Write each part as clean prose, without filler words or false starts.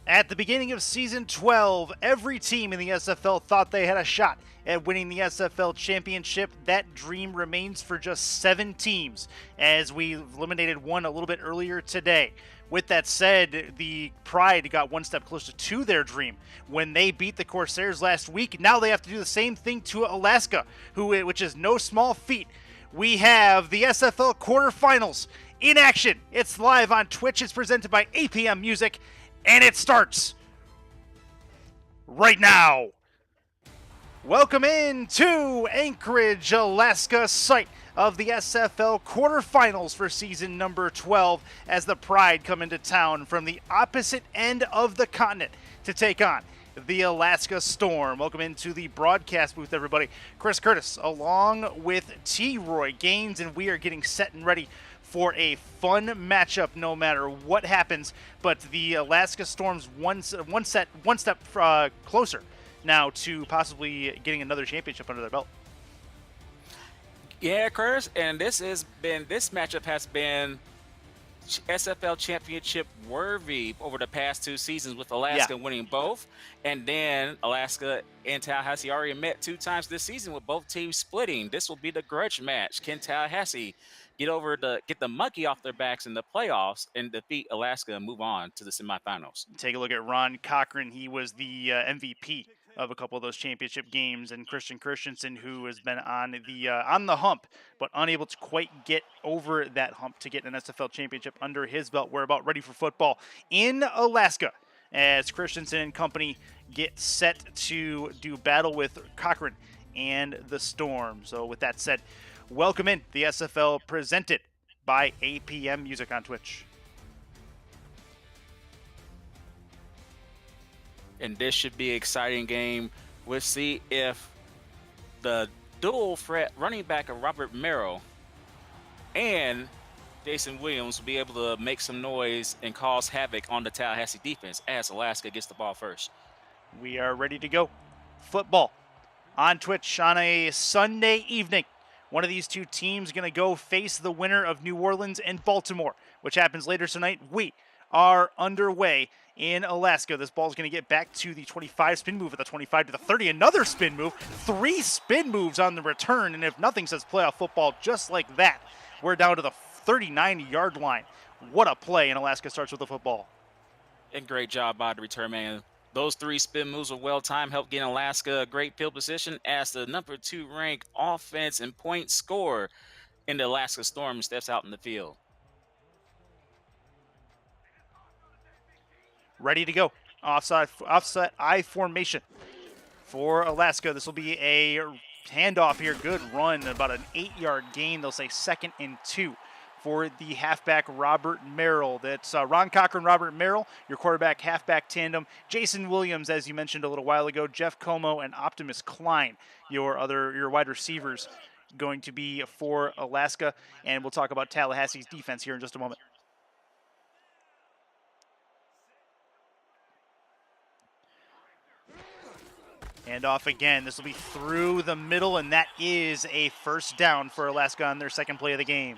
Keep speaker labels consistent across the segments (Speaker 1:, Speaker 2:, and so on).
Speaker 1: At the beginning of Season 12, every team in the SFL thought they had a shot at winning the SFL championship. That dream remains for just 7 teams, as we eliminated one a little bit earlier today. With that said, the Pride got one step closer to their dream when they beat the Corsairs last week. Now they have to do the same thing to Alaska, which is no small feat. We have the SFL quarterfinals in action. It's live on Twitch. It's presented by APM Music, and it starts right now. Welcome in to Anchorage, Alaska, site of the SFL quarterfinals for season number 12, as the Pride come into town from the opposite end of the continent to take on the Alaska Storm. Welcome into the broadcast booth, everybody. Chris Curtis along with T. Roy Gaines, and we are getting set and ready for a fun matchup no matter what happens. But the Alaska Storm's one step closer now to possibly getting another championship under their belt.
Speaker 2: Yeah, Curtis, and this matchup has been SFL championship worthy over the past 2 seasons, with Alaska winning both, and then Alaska and Tallahassee already met 2 times this season with both teams splitting. This will be the grudge match. Can Tallahassee get the monkey off their backs in the playoffs and defeat Alaska and move on to the semifinals?
Speaker 1: Take a look at Ron Cochran. He was the MVP of a couple of those championship games, and Christian Christensen, who has been on the hump, but unable to quite get over that hump to get an SFL championship under his belt. We're about ready for football in Alaska, as Christensen and company get set to do battle with Cochran and the Storm. So with that said, welcome in the SFL, presented by APM Music on Twitch.
Speaker 2: And this should be an exciting game. We'll see if the dual threat running back of Robert Merrill and Jason Williams will be able to make some noise and cause havoc on the Tallahassee defense as Alaska gets the ball first.
Speaker 1: We are ready to go. Football on Twitch on a Sunday evening. One of these 2 teams going to go face the winner of New Orleans and Baltimore, which happens later tonight. We are underway in Alaska. This ball is going to get back to the 25, spin move at the 25 to the 30, another spin move, 3 spin moves on the return, and if nothing says playoff football just like that, we're down to the 39-yard line. What a play, and Alaska starts with the football.
Speaker 2: And great job by the return man. Those 3 spin moves were well-timed, helped get Alaska a great field position as the number 2 ranked offense and point scorer in the Alaska Storm steps out in the field.
Speaker 1: Ready to go. Offset I formation for Alaska. This will be a handoff here. Good run, about an 8-yard gain. They'll say 2nd and 2 for the halfback Robert Merrill. That's Ron Cochran, Robert Merrill, your quarterback halfback tandem. Jason Williams, as you mentioned a little while ago, Jeff Como, and Optimus Klein, your wide receivers, going to be for Alaska. And we'll talk about Tallahassee's defense here in just a moment. And off again. This will be through the middle, and that is a first down for Alaska on their second play of the game.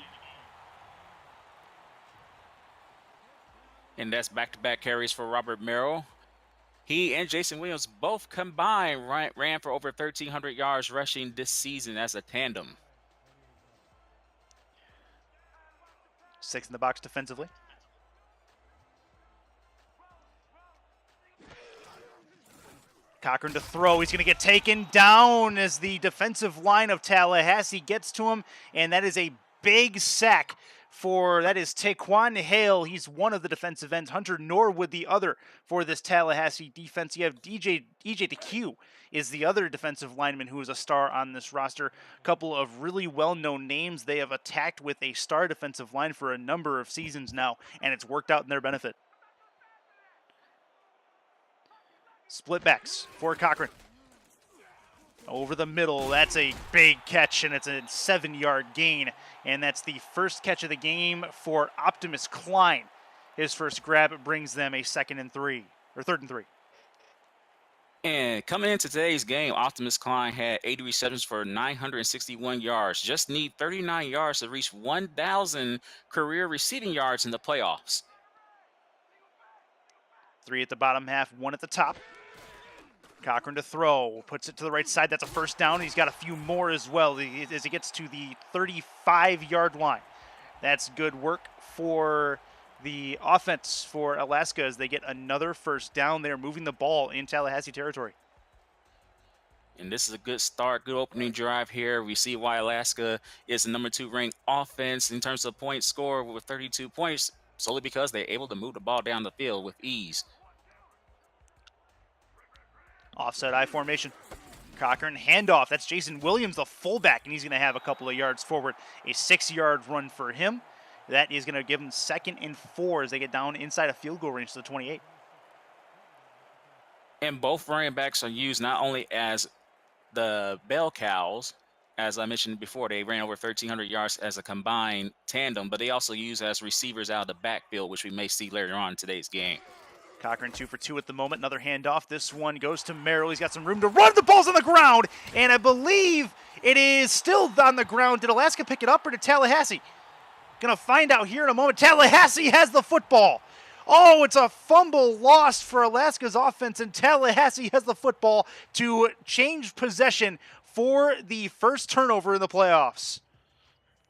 Speaker 2: And that's back-to-back carries for Robert Merrill. He and Jason Williams both combined ran for over 1,300 yards rushing this season as a tandem.
Speaker 1: 6 in the box defensively. Cochran to throw. He's going to get taken down as the defensive line of Tallahassee gets to him, and that is a big sack that is Taquan Hale. He's one of the defensive ends. Hunter Norwood the other for this Tallahassee defense. You have EJ DeQ is the other defensive lineman who is a star on this roster. A couple of really well-known names they have attacked with a star defensive line for a number of seasons now, and it's worked out in their benefit. Split backs for Cochran. Over the middle, that's a big catch, and it's a 7-yard gain. And that's the first catch of the game for Optimus Klein. His first grab brings them a 3rd and 3.
Speaker 2: And coming into today's game, Optimus Klein had 80 receptions for 961 yards. Just need 39 yards to reach 1,000 career receiving yards in the playoffs.
Speaker 1: 3 at the bottom half, 1 at the top. Cochran to throw, puts it to the right side. That's a first down. He's got a few more as well as he gets to the 35-yard line. That's good work for the offense for Alaska as they get another first down. They're moving the ball in Tallahassee territory.
Speaker 2: And this is a good start, good opening drive here. We see why Alaska is the number 2 ranked offense in terms of points scored with 32 points, solely because they're able to move the ball down the field with ease.
Speaker 1: Offset I formation. Cochran, handoff. That's Jason Williams, the fullback, and he's going to have a couple of yards forward. A 6-yard run for him. That is going to give them 2nd and 4 as they get down inside of field goal range to the 28.
Speaker 2: And both running backs are used not only as the bell cows, as I mentioned before, they ran over 1,300 yards as a combined tandem, but they also use as receivers out of the backfield, which we may see later on in today's game.
Speaker 1: Cochran 2 for 2 at the moment. Another handoff. This one goes to Merrill. He's got some room to run. The ball's on the ground, and I believe it is still on the ground. Did Alaska pick it up or did Tallahassee? Gonna find out here in a moment. Tallahassee has the football. Oh, it's a fumble lost for Alaska's offense, and Tallahassee has the football to change possession for the first turnover in the playoffs.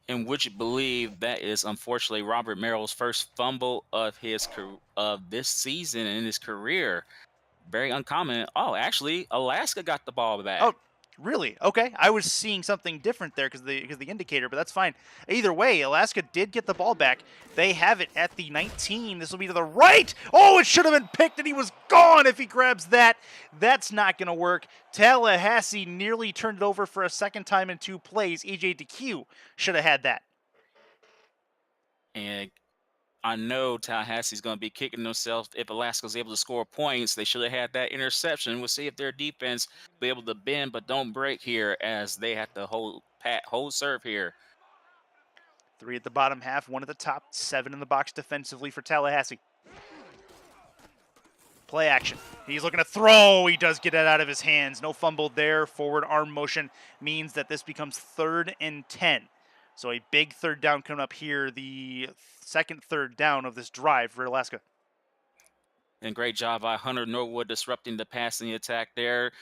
Speaker 2: And would you believe that is unfortunately Robert Merrill's first fumble of this season in his career? Very uncommon. Oh, actually, Alaska got the ball back.
Speaker 1: Oh, really? Okay. I was seeing something different there because the indicator, but that's fine. Either way, Alaska did get the ball back. They have it at the 19. This will be to the right. Oh, it should have been picked, and he was gone if he grabs that. That's not going to work. Tallahassee nearly turned it over for a second time in 2 plays. EJ DeQ should have had that.
Speaker 2: And I know Tallahassee's going to be kicking themselves if Alaska's able to score points. They should have had that interception. We'll see if their defense be able to bend but don't break here as they have to hold serve here.
Speaker 1: 3 at the bottom half, 1 at the top, 7 in the box defensively for Tallahassee. Play action. He's looking to throw. He does get it out of his hands. No fumble there. Forward arm motion means that this becomes 3rd and 10. So a big 3rd down coming up here, the second 3rd down of this drive for Alaska.
Speaker 2: And great job by Hunter Norwood disrupting the passing attack there.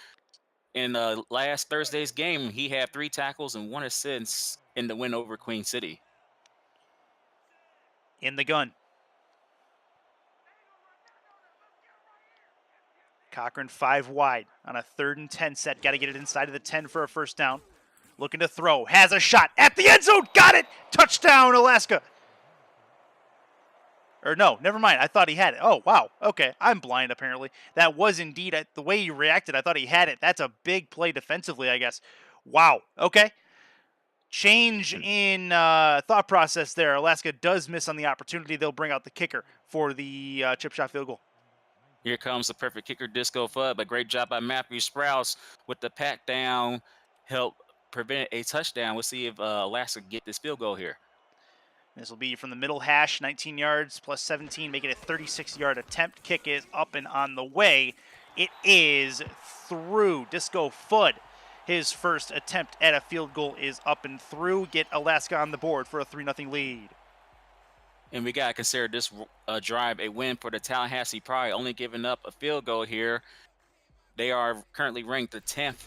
Speaker 2: In last Thursday's game, he had 3 tackles and 1 assist in the win over Queen City.
Speaker 1: In the gun. Cochran 5 wide on a 3rd and 10 set. Got to get it inside of the 10 for a first down. Looking to throw. Has a shot at the end zone. Got it. Touchdown, Alaska. Or no, never mind. I thought he had it. Oh, wow. Okay, I'm blind apparently. That was indeed, the way he reacted, I thought he had it. That's a big play defensively, I guess. Wow. Okay. Change in thought process there. Alaska does miss on the opportunity. They'll bring out the kicker for the chip shot field goal.
Speaker 2: Here comes the perfect kicker, Disco Fudd, but great job by Matthew Sprouse with the pat down, help prevent a touchdown. We'll see if Alaska get this field goal here.
Speaker 1: This will be from the middle hash, 19 yards plus 17, making it a 36-yard attempt. Kick is up and on the way. It is through. Disco Fudd, his first attempt at a field goal is up and through. Get Alaska on the board for a 3-0 lead.
Speaker 2: And we got to consider this drive a win for the Tallahassee Pride, only giving up a field goal here. They are currently ranked the 10th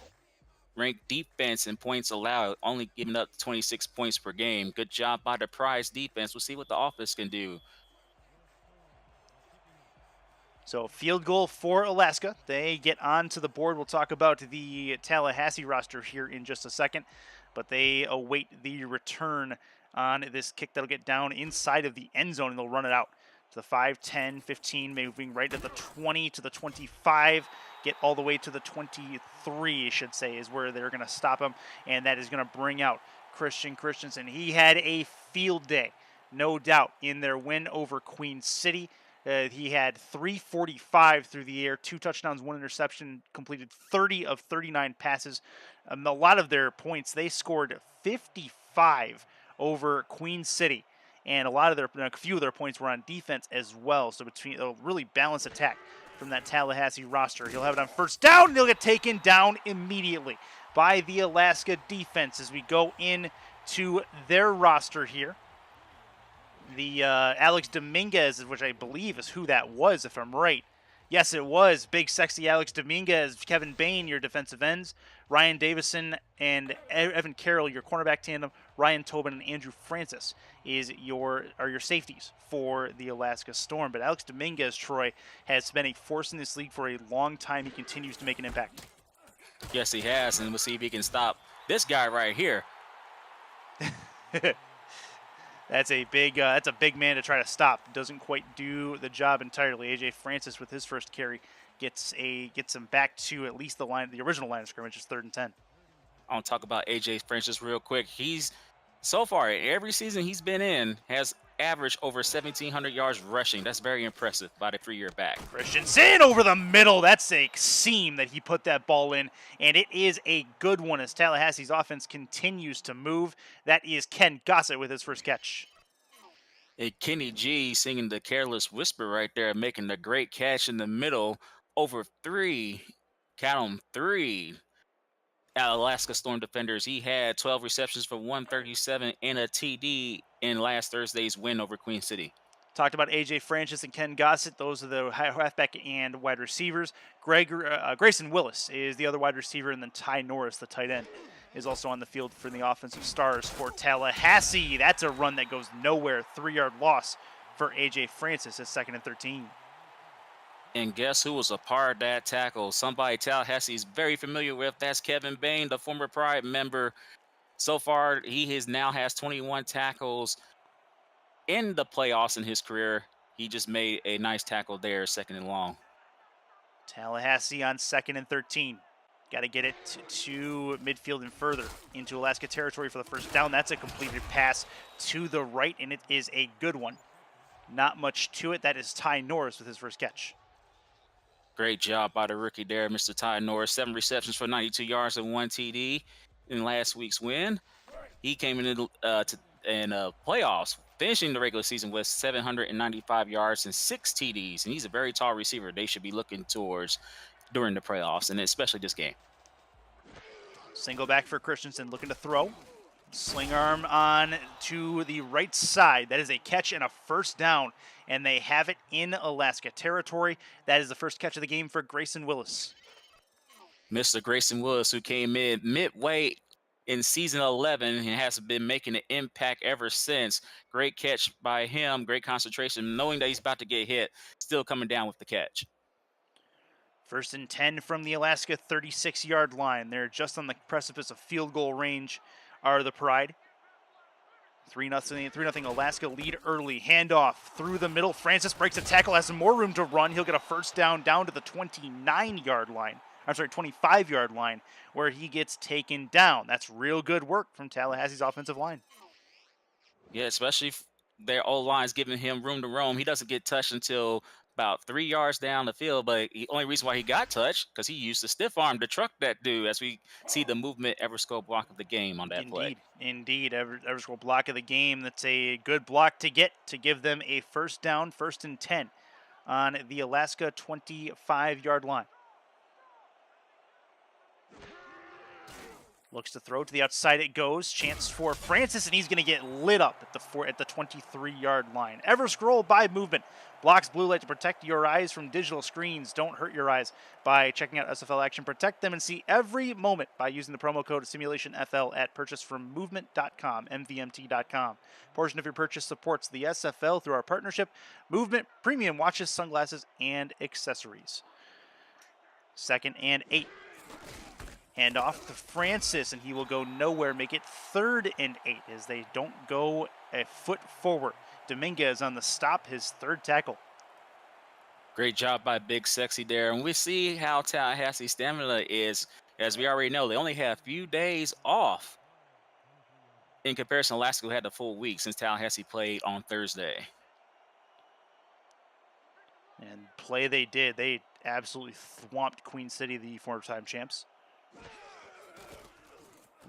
Speaker 2: ranked defense in points allowed, only giving up 26 points per game. Good job by the Prize defense. We'll see what the offense can do.
Speaker 1: So field goal for Alaska. They get onto the board. We'll talk about the Tallahassee roster here in just a second, but they await the return on this kick that'll get down inside of the end zone, and they'll run it out to the 5, 10, 15, moving right to the 20, to the 25, get all the way to the 23, I should say, is where they're going to stop him, and that is going to bring out Christian Christensen. He had a field day, no doubt, in their win over Queen City. He had 345 through the air, 2 touchdowns, 1 interception, completed 30 of 39 passes. A lot of their points, they scored 55 over Queen City, and a few of their points were on defense as well. So between a really balanced attack from that Tallahassee roster. He'll have it on first down, and he'll get taken down immediately by the Alaska defense as we go into their roster here. The Alex Dominguez, which I believe is who that was, if I'm right, Yes, it was. Big, sexy Alex Dominguez, Kevin Bain, your defensive ends, Ryan Davison and Evan Carroll, your cornerback tandem, Ryan Tobin and Andrew Francis are your safeties for the Alaska Storm. But Alex Dominguez, Troy, has been a force in this league for a long time. He continues to make an impact.
Speaker 2: Yes, he has, and we'll see if he can stop this guy right here.
Speaker 1: That's a big man to try to stop. Doesn't quite do the job entirely. AJ Francis with his first carry gets him back to at least the original line of scrimmage is 3rd and 10.
Speaker 2: I want to talk about AJ Francis real quick. He's so far every season he's been in has averaged over 1,700 yards rushing. That's very impressive by the 3-year back.
Speaker 1: Christensen over the middle. That's a seam that he put that ball in, and it is a good one as Tallahassee's offense continues to move. That is Ken Gossett with his first catch.
Speaker 2: And Kenny G singing the Careless Whisper right there, making the great catch in the middle over 3. Count 'em 3. Alaska Storm defenders. He had 12 receptions for 137 and a TD in last Thursday's win over Queen City.
Speaker 1: Talked about AJ Francis and Ken Gossett. Those are the halfback and wide receivers. Grayson Willis is the other wide receiver, and then Ty Norris, the tight end, is also on the field for the offensive stars for Tallahassee. That's a run that goes nowhere. 3-yard loss for AJ Francis at 2nd and 13.
Speaker 2: And guess who was a part of that tackle? Somebody Tallahassee is very familiar with. That's Kevin Bain, the former Pride member. So far, he now has 21 tackles in the playoffs in his career. He just made a nice tackle there, 2nd and long.
Speaker 1: Tallahassee on 2nd and 13. Got to get it to midfield and further into Alaska territory for the first down. That's a completed pass to the right, and it is a good one. Not much to it. That is Ty Norris with his first catch.
Speaker 2: Great job by the rookie there, Mr. Ty Norris. 7 receptions for 92 yards and 1 TD in last week's win. He came into playoffs, finishing the regular season with 795 yards and 6 TDs. And he's a very tall receiver they should be looking towards during the playoffs, and especially this game.
Speaker 1: Single back for Christensen, looking to throw. Sling arm on to the right side. That is a catch and a first down, and they have it in Alaska territory. That is the first catch of the game for Grayson Willis.
Speaker 2: Mr. Grayson Willis, who came in midway in season 11 and has been making an impact ever since. Great catch by him, great concentration, knowing that he's about to get hit, still coming down with the catch.
Speaker 1: 1st and 10 from the Alaska 36-yard line. They're just on the precipice of field goal range are the Pride. 3-0 Alaska lead early. Handoff through the middle. Francis breaks a tackle, has some more room to run. He'll get a first down to the 25-yard line, where he gets taken down. That's real good work from Tallahassee's offensive line.
Speaker 2: Yeah, especially if their O-line's giving him room to roam. He doesn't get touched until about 3 yards down the field, but the only reason why he got touched because he used the stiff arm to truck that dude, as we see the movement Everscope block of the game on that play.
Speaker 1: Indeed. Everscope block of the game. That's a good block to get to give them a first down, 1st and 10 on the Alaska 25-yard line. Looks to throw to the outside it goes. Chance for Francis, and he's going to get lit up at the 23-yard line. Ever scroll by movement. Blocks blue light to protect your eyes from digital screens. Don't hurt your eyes by checking out SFL Action. Protect them and see every moment by using the promo code SimulationFL at purchasefrommovement.com, MVMT.com. Portion of your purchase supports the SFL through our partnership, Movement Premium Watches, Sunglasses, and Accessories. 2nd and 8. Hand off to Francis, and he will go nowhere. Make it 3rd and 8 as they don't go a foot forward. Dominguez on the stop, his 3rd tackle.
Speaker 2: Great job by Big Sexy there. And we see how Tallahassee stamina is. As we already know, they only have a few days off in comparison to Alaska, who had the full week since Tallahassee played on Thursday.
Speaker 1: And play they did. They absolutely swamped Queen City, the former time champs.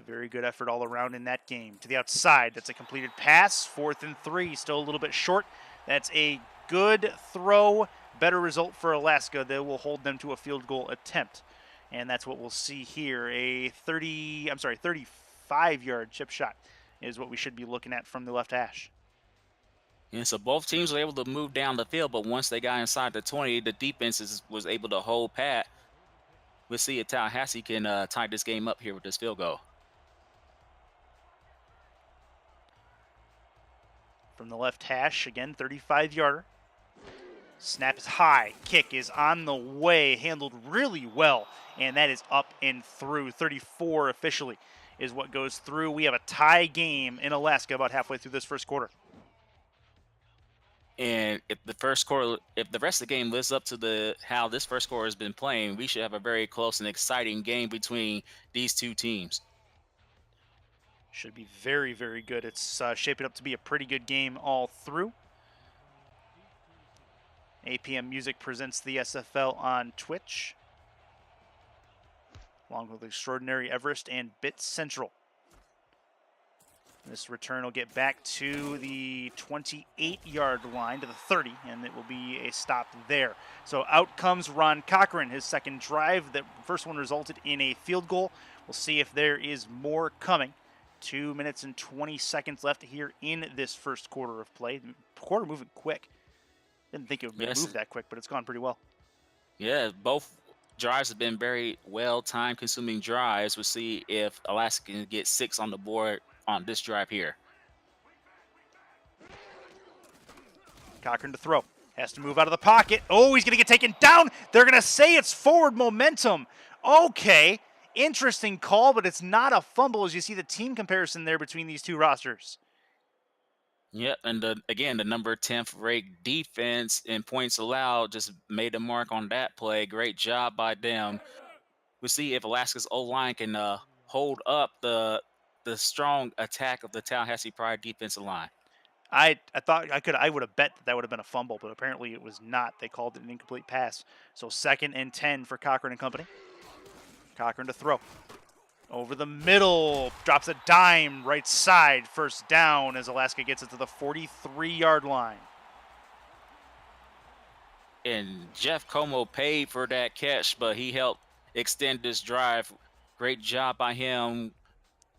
Speaker 1: Very good effort all around in that game. To the outside, that's a completed pass. 4th and 3, still a little bit short. That's a good throw. Better result for Alaska. They will hold them to a field goal attempt. And that's what we'll see here. A 35-yard chip shot is what we should be looking at from the left hash.
Speaker 2: And so both teams were able to move down the field, but once they got inside the 20, the defenses was able to hold pat. We'll see if Tallahassee can tie this game up here with this field goal.
Speaker 1: From the left hash, again, 35-yarder. Snap is high. Kick is on the way, handled really well, and that is up and through. 34 officially is what goes through. We have a tie game in Alaska about halfway through this first quarter.
Speaker 2: And if the first quarter, if the rest of the game lives up to how this first quarter has been playing, we should have a very close and exciting game between these two teams.
Speaker 1: Should be very, very good. It's shaping up to be a pretty good game all through. APM Music presents the SFL on Twitch, along with Extraordinary Everest and Bit Central. This return will get back to the 28-yard line, to the 30, and it will be a stop there. So out comes Ron Cochran, his second drive. The first one resulted in a field goal. We'll see if there is more coming. 2 minutes and 20 seconds left here in this first quarter of play. The quarter moving quick. Didn't think it would move that quick, but it's gone pretty well.
Speaker 2: Yeah, both drives have been very well time-consuming drives. We'll see if Alaska can get 6 on the board on this drive here.
Speaker 1: Cochran to throw. Has to move out of the pocket. Oh, he's going to get taken down. They're going to say it's forward momentum. Okay, interesting call, but it's not a fumble as you see the team comparison there between these two rosters.
Speaker 2: Yep, and again, the number 10th ranked defense in points allowed just made a mark on that play. Great job by them. We'll see if Alaska's O-line can hold up the strong attack of the Tallahassee Pride defensive line.
Speaker 1: I thought I would have bet that would have been a fumble, but apparently it was not. They called it an incomplete pass. So 2nd and 10 for Cochran and company. Cochran to throw. Over the middle, drops a dime, right side, first down as Alaska gets it to the 43-yard line.
Speaker 2: And Jeff Como paid for that catch, but he helped extend this drive. Great job by him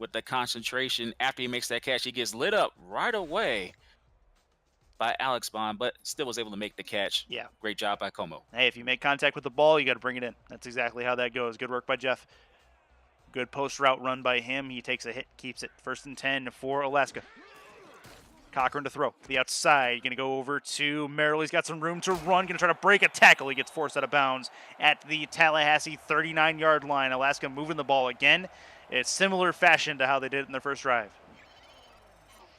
Speaker 2: with the concentration. After he makes that catch, he gets lit up right away by Alex Bond, but still was able to make the catch.
Speaker 1: Yeah.
Speaker 2: Great job by Como.
Speaker 1: Hey, if you make contact with the ball, you got to bring it in. That's exactly how that goes. Good work by Jeff. Good post route run by him. He takes a hit, keeps it. 1st and 10 for Alaska. Cochran to throw. To the outside. Going to go over to Merrill. He's got some room to run. Going to try to break a tackle. He gets forced out of bounds at the Tallahassee 39-yard line. Alaska moving the ball again. It's similar fashion to how they did it in their first drive.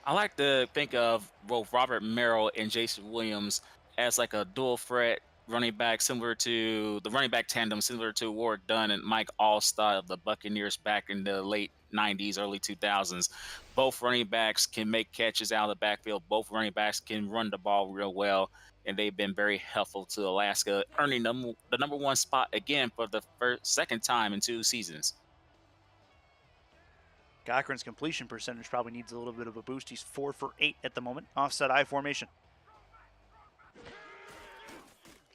Speaker 2: I like to think of both Robert Merrill and Jason Williams as like a dual threat running back, similar to the running back tandem, similar to Warwick Dunn and Mike Allstott of the Buccaneers back in the late 90s, early 2000s. Both running backs can make catches out of the backfield. Both running backs can run the ball real well, and they've been very helpful to Alaska, earning the number 1 spot again for the second time in 2 seasons.
Speaker 1: Cochran's completion percentage probably needs a little bit of a boost. He's 4 for 8 at the moment. Offset I formation.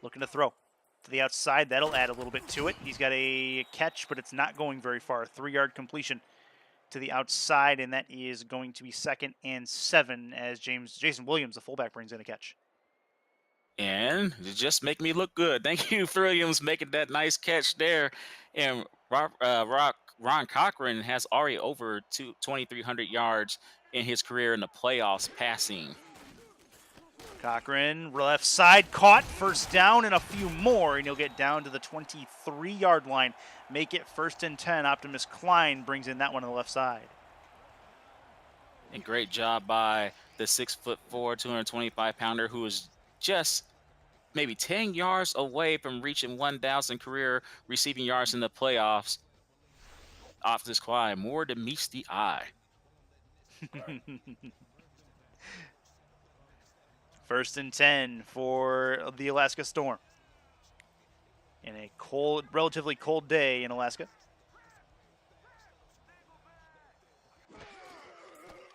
Speaker 1: Looking to throw. To the outside, that'll add a little bit to it. He's got a catch, but it's not going very far. 3-yard completion to the outside, and that is going to be 2nd and 7 as Jason Williams, the fullback, brings in a catch.
Speaker 2: And it just make me look good. Thank you, Williams, making that nice catch there. And Ron Cochran has already over 2,300 yards in his career in the playoffs passing.
Speaker 1: Cochran, left side, caught, first down, and a few more, and he'll get down to the 23-yard line. Make it 1st and 10. Optimus Klein brings in that one on the left side.
Speaker 2: And great job by the 6'4", 225-pounder who is just maybe 10 yards away from reaching 1,000 career receiving yards in the playoffs. Optimus Klein, more than meets the eye.
Speaker 1: 1st and 10 for the Alaska Storm. In a relatively cold day in Alaska.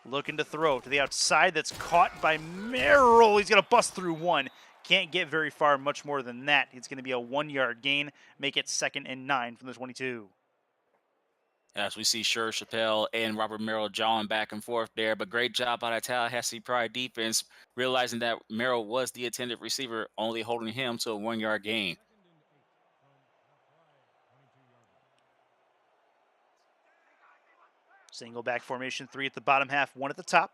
Speaker 1: Looking to throw to the outside. That's caught by Merrill. He's going to bust through one. Can't get very far, much more than that. It's going to be a 1-yard gain. Make it 2nd and 9 from the 22.
Speaker 2: As we see Sure Chappelle and Robert Merrill jawing back and forth there, but great job by the Tallahassee Pride defense, realizing that Merrill was the intended receiver, only holding him to a 1 yard gain.
Speaker 1: Single back formation, 3 at the bottom half, 1 at the top.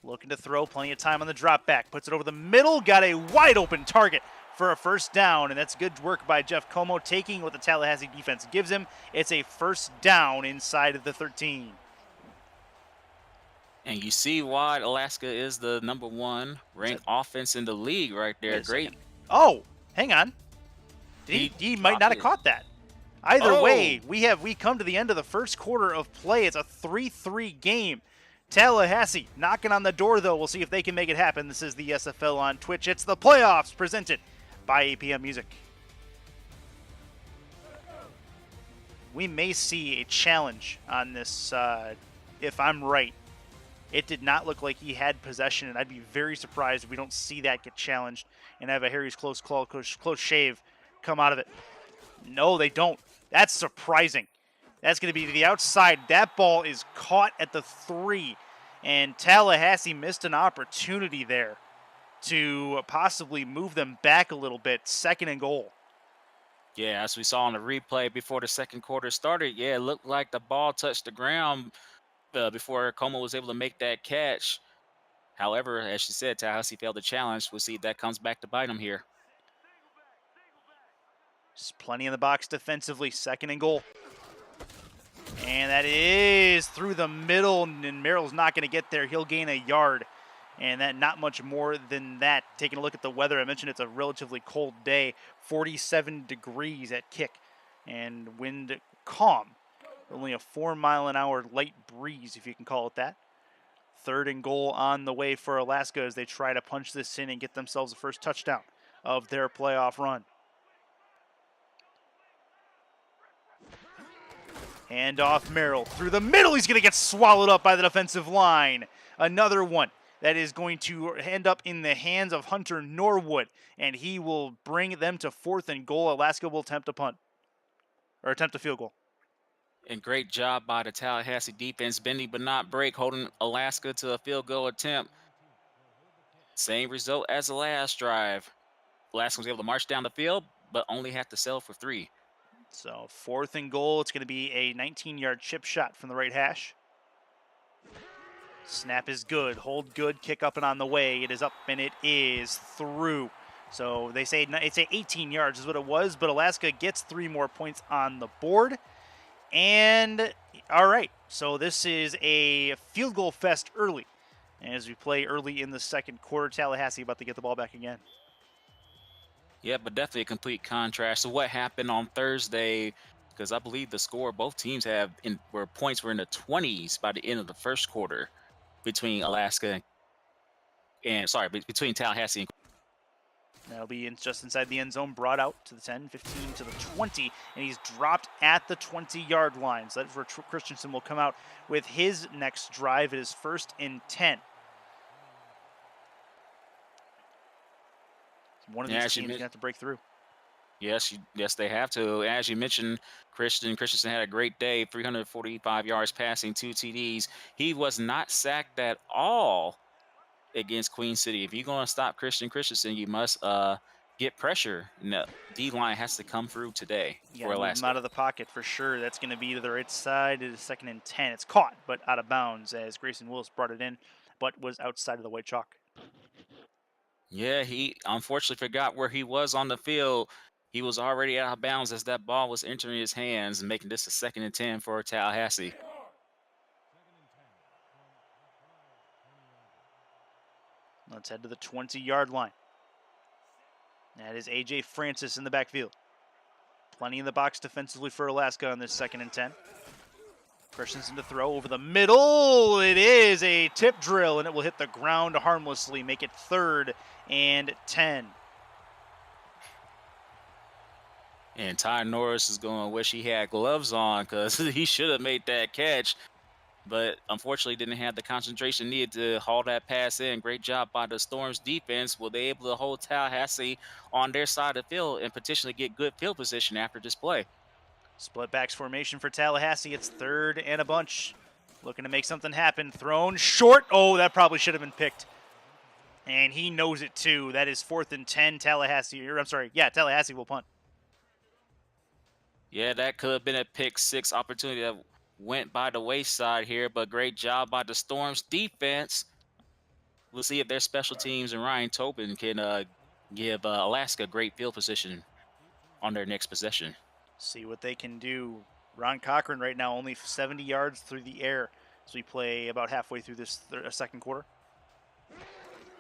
Speaker 1: Looking to throw, plenty of time on the drop back. Puts it over the middle, got a wide open target for a first down, and that's good work by Jeff Como, taking what the Tallahassee defense gives him. It's a first down inside of the 13.
Speaker 2: And you see why Alaska is the #1 ranked offense in the league right there. Great.
Speaker 1: Oh, hang on. He might not have caught that. Either way, we come to the end of the first quarter of play. It's a 3-3 game. Tallahassee knocking on the door, though. We'll see if they can make it happen. This is the SFL on Twitch. It's the playoffs presented by APM Music. We may see a challenge on this if I'm right. It did not look like he had possession, and I'd be very surprised if we don't see that get challenged and have a Harry's close shave come out of it. No, they don't. That's surprising. That's going to be to the outside. That ball is caught at the 3, and Tallahassee missed an opportunity there to possibly move them back a little bit. 2nd and goal.
Speaker 2: Yeah, as we saw on the replay before the second quarter started, yeah, it looked like the ball touched the ground before Como was able to make that catch. However, as she said, Tallahassee failed the challenge. We'll see if that comes back to bite him here.
Speaker 1: Just plenty in the box defensively. 2nd and goal. And that is through the middle, and Merrill's not going to get there. He'll gain a yard, and that not much more than that. Taking a look at the weather, I mentioned it's a relatively cold day, 47 degrees at kick, and wind calm. Only a 4-mile-an-hour light breeze, if you can call it that. 3rd and goal on the way for Alaska as they try to punch this in and get themselves the first touchdown of their playoff run. Hand off Merrill through the middle. He's going to get swallowed up by the defensive line. Another one that is going to end up in the hands of Hunter Norwood, and he will bring them to 4th and goal. Alaska will attempt a punt, or attempt a field goal.
Speaker 2: And great job by the Tallahassee defense, bending but not break, holding Alaska to a field goal attempt. Same result as the last drive. Alaska was able to march down the field, but only had to settle for 3.
Speaker 1: So 4th and goal, it's going to be a 19-yard chip shot from the right hash. Snap is good, hold good, kick up and on the way. It is up and it is through. So they say it's 18 yards is what it was, but Alaska gets 3 more points on the board. And all right, so this is a field goal fest early. As we play early in the second quarter, Tallahassee about to get the ball back again.
Speaker 2: Yeah, but definitely a complete contrast to what happened on Thursday, because I believe the score both teams have where points were in the 20s by the end of the first quarter between Alaska between Tallahassee and
Speaker 1: That'll be just inside the end zone, brought out to the 10, 15, to the 20, and he's dropped at the 20-yard line. So that's where Christensen will come out with his next drive. It is 1st and 10. One of these teams is going to have to break through.
Speaker 2: Yes, they have to. As you mentioned, Christensen had a great day, 345 yards passing, 2 TDs. He was not sacked at all against Queen City. If you're going to stop Christensen, you must get pressure. And the D-line has to come through today for Alaska.
Speaker 1: Move him out of the pocket for sure. That's going to be to the right side. It is 2nd and 10. It's caught, but out of bounds as Grayson Willis brought it in, but was outside of the white chalk.
Speaker 2: Yeah, he unfortunately forgot where he was on the field. He was already out of bounds as that ball was entering his hands and making this a 2nd and 10 for Tallahassee.
Speaker 1: Let's head to the 20-yard line. That is A.J. Francis in the backfield. Plenty in the box defensively for Alaska on this 2nd and 10. Christensen to throw over the middle. It is a tip drill, and it will hit the ground harmlessly, make it 3rd and 10.
Speaker 2: And Ty Norris is going to wish he had gloves on because he should have made that catch. But unfortunately didn't have the concentration needed to haul that pass in. Great job by the Storm's defense. Were they able to hold Tallahassee on their side of the field and potentially get good field position after this play?
Speaker 1: Split backs formation for Tallahassee. It's 3rd and a bunch. Looking to make something happen. Thrown short. Oh, that probably should have been picked. And he knows it too. That is 4th and 10. Tallahassee, or I'm sorry, yeah, Tallahassee will punt.
Speaker 2: Yeah, that could have been a pick six opportunity that went by the wayside here, but great job by the Storm's defense. We'll see if their special teams and Ryan Tobin can give Alaska great field position on their next possession.
Speaker 1: See what they can do. Ron Cochran right now only 70 yards through the air as we play about halfway through this second quarter.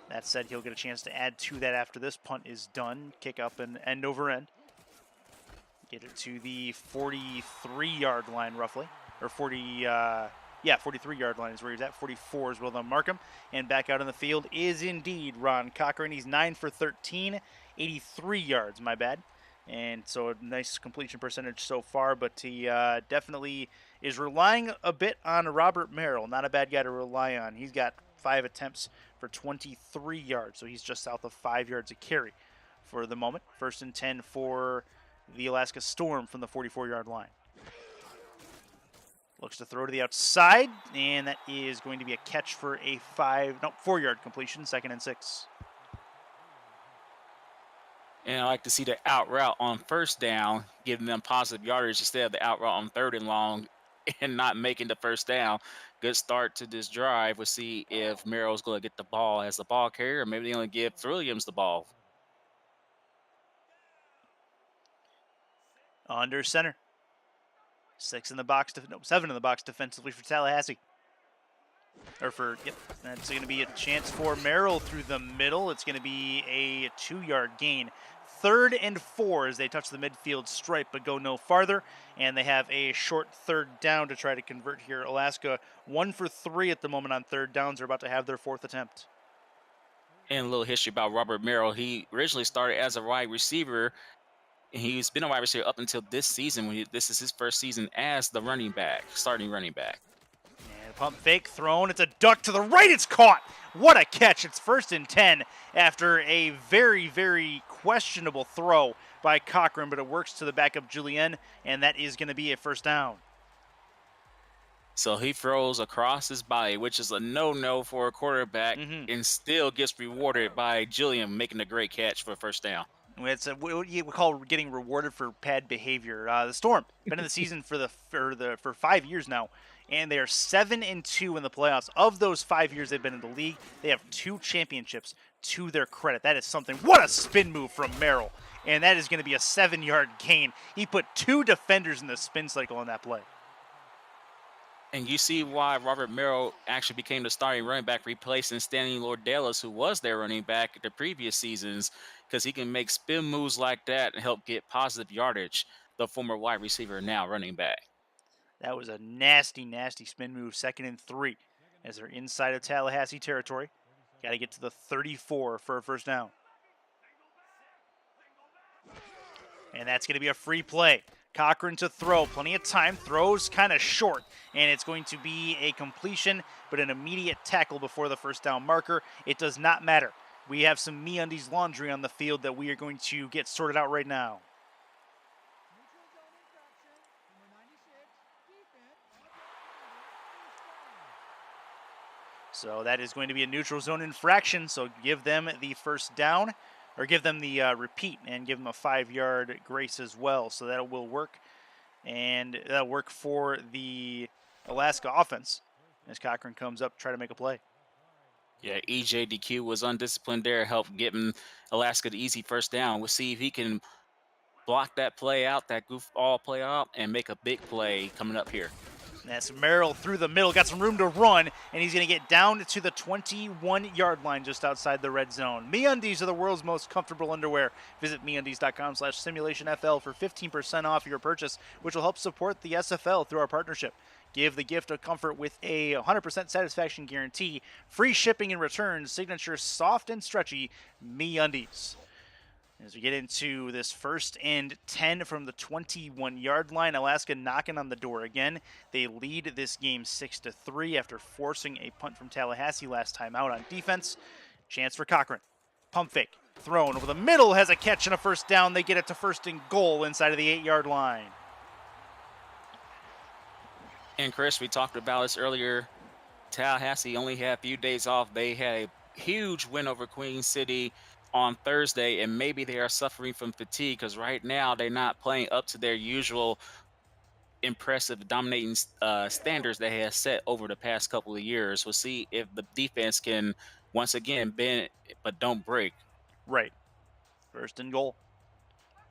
Speaker 1: That said, he'll get a chance to add to that after this punt is done. Kick up and end over end. Get it to the 43-yard line roughly, or 43-yard line is where he's at. 44 is where they'll mark him. And back out on the field is indeed Ron Cochran. He's 9 for 13, 83 yards, my bad. And so a nice completion percentage so far, but he definitely is relying a bit on Robert Merrill. Not a bad guy to rely on. He's got 5 attempts for 23 yards, so he's just south of 5 yards a carry for the moment. 1st and 10 for the Alaska Storm from the 44-yard line. Looks to throw to the outside, and that is going to be a catch for a 4-yard completion, 2nd and 6.
Speaker 2: And I like to see the out route on 1st down, giving them positive yardage instead of the out route on 3rd and long and not making the 1st down. Good start to this drive. We'll see if Merrill's going to get the ball as the ball carrier, or maybe they only give Williams the ball.
Speaker 1: Under center. 7 in the box defensively for Tallahassee. That's going to be a chance for Merrill through the middle. It's going to be a 2-yard gain. 3rd and 4 as they touch the midfield stripe but go no farther. And they have a short 3rd down to try to convert here. Alaska 1 for 3 at the moment on 3rd downs. They're about to have their 4th attempt.
Speaker 2: And a little history about Robert Merrill. He originally started as a wide receiver. He's been a wide receiver up until this season. This is his 1st season as the starting running back.
Speaker 1: And pump fake thrown. It's a duck to the right. It's caught. What a catch. It's 1st and 10 after a very, very questionable throw by Cochran, but it works to the back of Julien, and that is going to be a 1st down.
Speaker 2: So he throws across his body, which is a no-no for a quarterback, and still gets rewarded by Julien making a great catch for a 1st down.
Speaker 1: It's what we call getting rewarded for bad behavior. The Storm been in the season for 5 years now, and they are 7-2 in the playoffs. Of those 5 years they've been in the league, they have 2 championships to their credit. That is something. What a spin move from Merrill, and that is going to be a 7-yard gain. He put 2 defenders in the spin cycle on that play.
Speaker 2: And you see why Robert Merrill actually became the starting running back, replacing Stanley Lordelis, who was their running back the previous seasons, because he can make spin moves like that and help get positive yardage, the former wide receiver, now running back.
Speaker 1: That was a nasty, nasty spin move, 2nd and 3, as they're inside of Tallahassee territory. Got to get to the 34 for a 1st down. And that's going to be a free play. Cochran to throw, plenty of time, throws kind of short, and it's going to be a completion, but an immediate tackle before the 1st down marker. It does not matter. We have some MeUndies laundry on the field that we are going to get sorted out right now. So that is going to be a neutral zone infraction, so give them the 1st down, or give them the repeat and give them a 5-yard grace as well. So that will work, and that'll work for the Alaska offense as Cochran comes up to try to make a play.
Speaker 2: Yeah, EJDQ was undisciplined there, helped getting Alaska the easy 1st down. We'll see if he can block that play out, that goofball play out, and make a big play coming up here.
Speaker 1: That's Merrill through the middle, got some room to run, and he's going to get down to the 21-yard line just outside the red zone. MeUndies are the world's most comfortable underwear. Visit MeUndies.com/simulationFL for 15% off your purchase, which will help support the SFL through our partnership. Give the gift of comfort with a 100% satisfaction guarantee, free shipping and returns, signature soft and stretchy MeUndies. As we get into this 1st and 10 from the 21-yard line, Alaska knocking on the door again. They lead this game 6-3 after forcing a punt from Tallahassee last time out on defense. Chance for Cochran. Pump fake. Thrown over the middle, has a catch and a 1st down. They get it to 1st and goal inside of the 8-yard line.
Speaker 2: And Chris, we talked about this earlier. Tallahassee only had a few days off. They had a huge win over Queen City on Thursday, and maybe they are suffering from fatigue because right now they're not playing up to their usual impressive dominating standards they have set over the past couple of years. We'll see if the defense can once again bend but don't break.
Speaker 1: Right. First and goal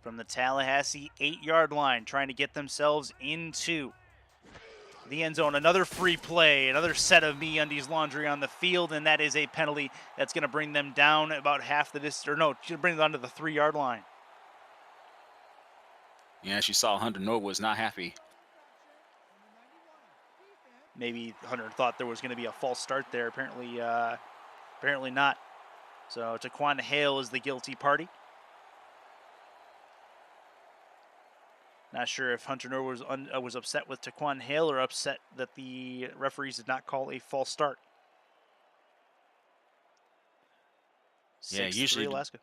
Speaker 1: from the Tallahassee 8-yard line, trying to get themselves into the end zone. Another free play, another set of MeUndies laundry on the field, and that is a penalty that's going to bring them down about half the distance. Or no, should bring them down to the 3-yard line.
Speaker 2: Yeah, as you saw, Hunter Norwood's not happy.
Speaker 1: Maybe Hunter thought there was going to be a false start there. Apparently not. So Taquan Hale is the guilty party. Not sure if Hunter Norwood was upset with Taquan Hale or upset that the referees did not call a false start.
Speaker 2: Yeah,
Speaker 1: 6-3 Alaska.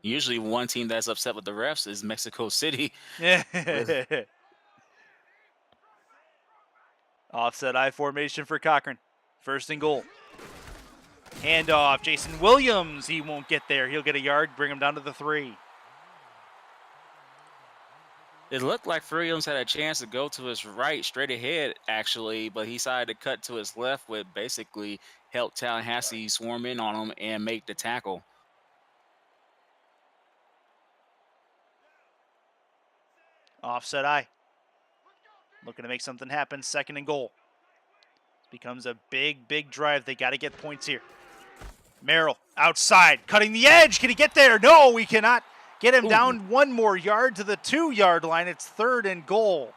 Speaker 2: Usually one team that's upset with the refs is Mexico City.
Speaker 1: Yeah. Offset I formation for Cochran. First and goal. Handoff. Jason Williams. He won't get there. He'll get a yard, bring him down to the 3.
Speaker 2: It looked like Williams had a chance to go to his right, straight ahead, actually, but he decided to cut to his left, which basically helped Tallahassee swarm in on him and make the tackle.
Speaker 1: Offset I. Looking to make something happen. Second and goal. Becomes a big, big drive. They got to get points here. Merrill outside, cutting the edge. Can he get there? No, we cannot get him down one more yard to the 2-yard line. It's third and goal.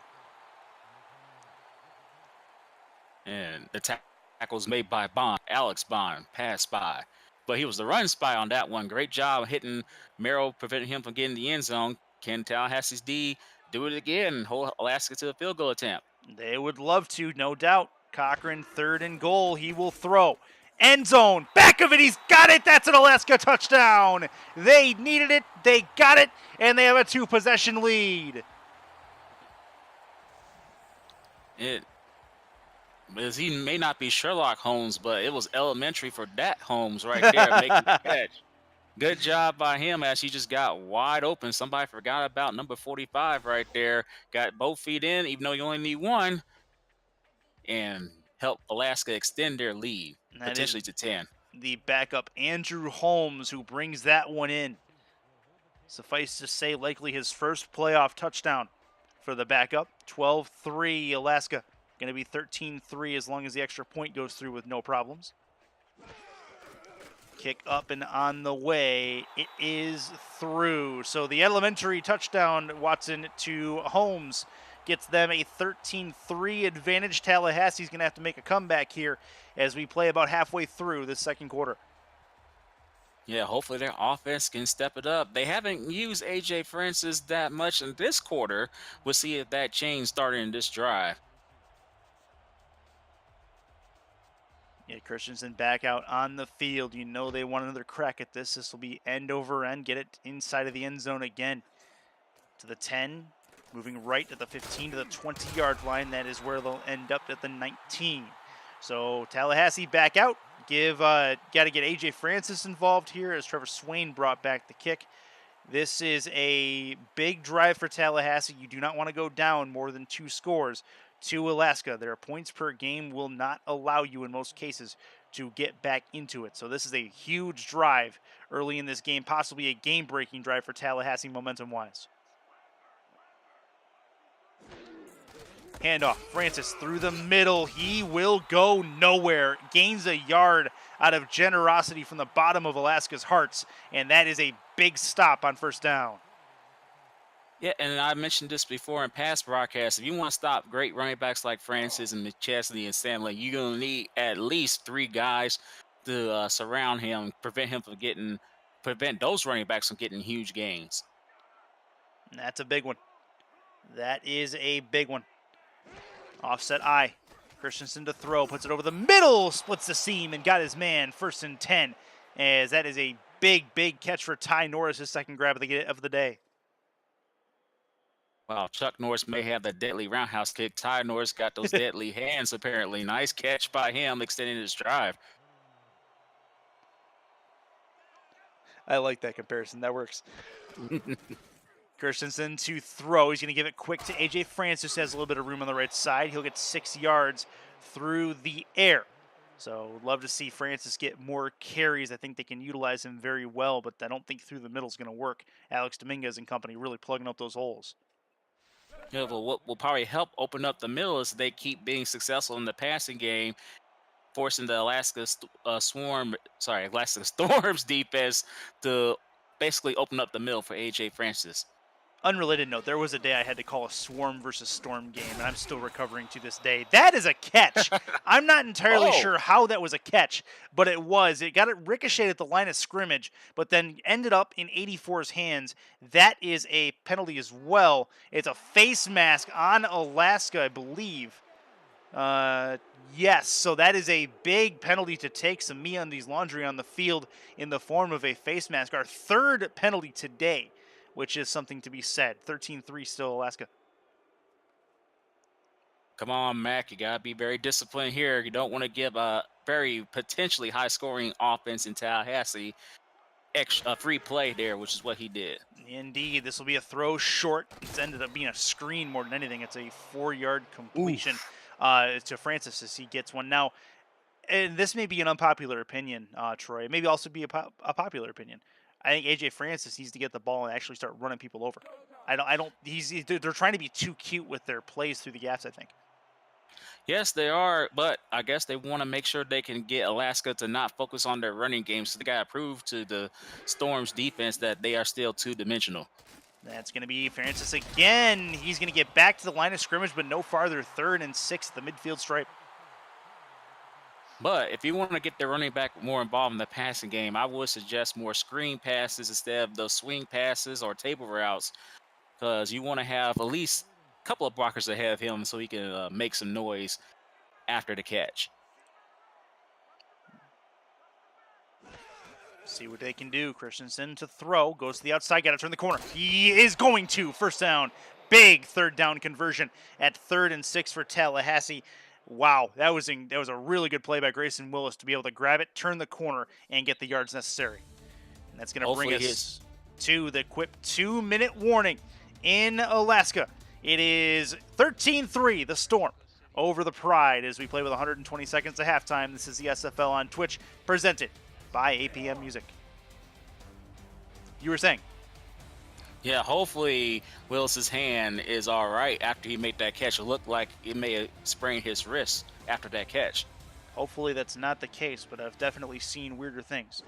Speaker 2: And the tackle's made by Bond, Alex Bond, pass by. But he was the run spy on that one. Great job hitting Merrill, preventing him from getting the end zone. Can Tallahassee's D do it again and hold Alaska to a field goal attempt?
Speaker 1: They would love to, no doubt. Cochran, third and goal. He will throw. End zone. Back of it. He's got it. That's an Alaska touchdown. They needed it. They got it. And they have a 2-possession lead.
Speaker 2: He may not be Sherlock Holmes, but it was elementary for that Holmes right there making the catch. Good job by him as he just got wide open. Somebody forgot about number 45 right there. Got both feet in, even though you only need one. And help Alaska extend their lead, potentially to 10.
Speaker 1: The backup, Andrew Holmes, who brings that one in. Suffice to say, likely his first playoff touchdown for the backup. 12-3 Alaska. Going to be 13-3 as long as the extra point goes through with no problems. Kick up and on the way. It is through. So the elementary touchdown, Watson, to Holmes gets them a 13-3 advantage. Tallahassee's going to have to make a comeback here as we play about halfway through this second quarter.
Speaker 2: Yeah, hopefully their offense can step it up. They haven't used A.J. Francis that much in this quarter. We'll see if that change started in this drive.
Speaker 1: Yeah, Christensen back out on the field. You know they want another crack at this. This will be end over end. Get it inside of the end zone again. To the 10, moving right to the 15 to the 20-yard line. That is where they'll end up at the 19. So Tallahassee back out. Got to get A.J. Francis involved here as Trevor Swain brought back the kick. This is a big drive for Tallahassee. You do not want to go down more than 2 scores to Alaska. Their points per game will not allow you in most cases to get back into it. So this is a huge drive early in this game, possibly a game-breaking drive for Tallahassee momentum-wise. Handoff, Francis through the middle. He will go nowhere. Gains a yard out of generosity from the bottom of Alaska's hearts, and that is a big stop on first down.
Speaker 2: Yeah, and I mentioned this before in past broadcasts. If you want to stop great running backs like Francis and McChesney and Stanley, you're going to need at least 3 guys to surround him, prevent those running backs from getting huge gains.
Speaker 1: And that's a big one. That is a big one. Offset I. Christensen to throw, puts it over the middle, splits the seam, and got his man. First and 10, as that is a big, big catch for Ty Norris, his second grab of the day.
Speaker 2: Wow, Chuck Norris may have the deadly roundhouse kick. Ty Norris got those deadly hands, apparently. Nice catch by him, extending his drive.
Speaker 1: I like that comparison. That works. Christensen to throw. He's going to give it quick to A.J. Francis, who has a little bit of room on the right side. He'll get 6 yards through the air. So love to see Francis get more carries. I think they can utilize him very well, but I don't think through the middle is going to work. Alex Dominguez and company really plugging up those holes.
Speaker 2: Yeah, but what will probably help open up the middle is they keep being successful in the passing game, forcing the Alaska Storm's defense to basically open up the middle for AJ Francis.
Speaker 1: Unrelated note, there was a day I had to call a Swarm versus Storm game, and I'm still recovering to this day. That is a catch. I'm not entirely
Speaker 2: Oh,
Speaker 1: sure how that was a catch, but it was. It got it ricocheted at the line of scrimmage, but then ended up in 84's hands. That is a penalty as well. It's a face mask on Alaska, I believe. Yes, so that is a big penalty to take. Some MeUndies laundry on the field in the form of a face mask. Our third penalty today, which is something to be said. 13-3 still Alaska.
Speaker 2: come on, Mac. You got to be very disciplined here. You don't want to give a very potentially high scoring offense in Tallahassee a free play there, which is what he did.
Speaker 1: Indeed, this will be a throw short. It's ended up being a screen more than anything. It's a 4-yard completion to Francis as he gets one. Now, and this may be an unpopular opinion, Troy. It may also be a popular opinion. I think AJ Francis needs to get the ball and actually start running people over. They're trying to be too cute with their plays through the gaps, I think.
Speaker 2: Yes, they are, but I guess they want to make sure they can get Alaska to not focus on their running game. So they got to prove to the Storm's defense that they are still two-dimensional.
Speaker 1: That's going to be Francis again. He's going to get back to the line of scrimmage, but no farther. 3rd and 6 at the midfield stripe.
Speaker 2: But if you want to get the running back more involved in the passing game, I would suggest more screen passes instead of those swing passes or table routes, because you want to have at least a couple of blockers ahead of him so he can make some noise after the catch.
Speaker 1: See what they can do. Christensen to throw. Goes to the outside. Got to turn the corner. He is going to. First down. Big 3rd down conversion at 3rd and 6 for Tallahassee. Wow, that was a really good play by Grayson Willis to be able to grab it, turn the corner, and get the yards necessary. And that's going to bring us to the Quip 2-minute warning in Alaska. It is 13-3, the Storm over the Pride as we play with 120 seconds to halftime. This is the SFL on Twitch, presented by APM Music. You were saying?
Speaker 2: Yeah, hopefully Willis's hand is all right after he made that catch. It looked like it may have sprained his wrist after that catch.
Speaker 1: Hopefully that's not the case, but I've definitely seen weirder things.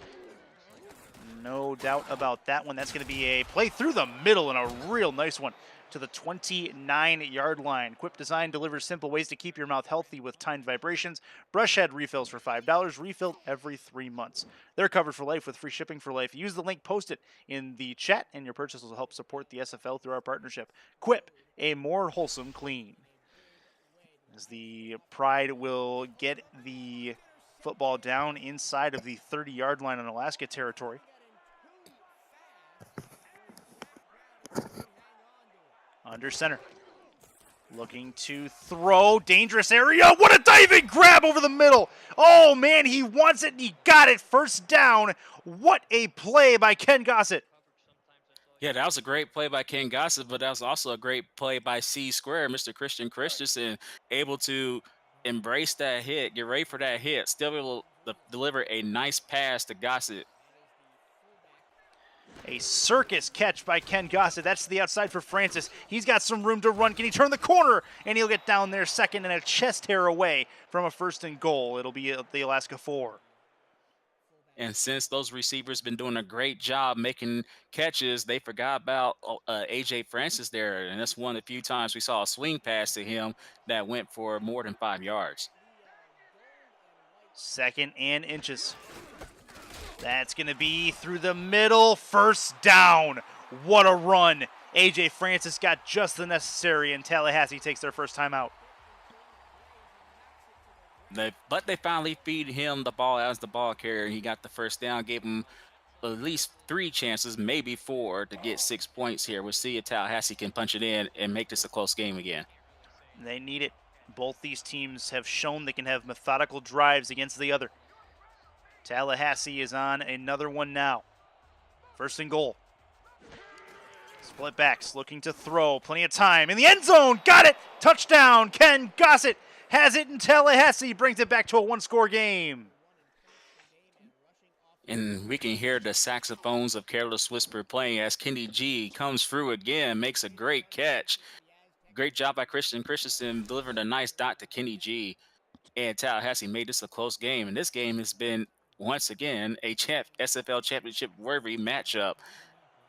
Speaker 1: No doubt about that one. That's going to be a play through the middle and a real nice one to the 29-yard line. Quip Design delivers simple ways to keep your mouth healthy with timed vibrations. Brush head refills for $5, refilled every 3 months. They're covered for life with free shipping for life. Use the link posted in the chat, and your purchase will help support the SFL through our partnership. Quip, a more wholesome clean. As the Pride will get the football down inside of the 30-yard line on Alaska territory. Under center. Looking to throw. Dangerous area. What a diving grab over the middle. Oh, man, he wants it. And he got it. First down. What a play by Ken Gossett.
Speaker 2: Yeah, that was a great play by Ken Gossett, but that was also a great play by C Square, Mr. Christian Christensen, able to embrace that hit, get ready for that hit, still able to deliver a nice pass to Gossett.
Speaker 1: A circus catch by Ken Gossett. That's to the outside for Francis. He's got some room to run. Can he turn the corner? And he'll get down there second and a chest hair away from a 1st and goal. It'll be the Alaska 4.
Speaker 2: And since those receivers been doing a great job making catches, they forgot about AJ Francis there. And that's one of the few times we saw a swing pass to him that went for more than 5 yards.
Speaker 1: 2nd and inches. That's going to be through the middle. First down. What a run. AJ Francis got just the necessary, and Tallahassee takes their first time out.
Speaker 2: But they finally feed him the ball as the ball carrier. He got the first down, gave him at least 3 chances, maybe 4, to get 6 points here. We'll see if Tallahassee can punch it in and make this a close game again.
Speaker 1: They need it. Both these teams have shown they can have methodical drives against the other. Tallahassee is on another one now. First and goal. Split backs looking to throw. Plenty of time in the end zone. Got it. Touchdown. Ken Gossett has it, and Tallahassee brings it back to a one-score game.
Speaker 2: And we can hear the saxophones of Careless Whisper playing as Kenny G comes through again, makes a great catch. Great job by Christensen delivering a nice dot to Kenny G. And Tallahassee made this a close game. And this game has been, once again, a SFL championship worthy matchup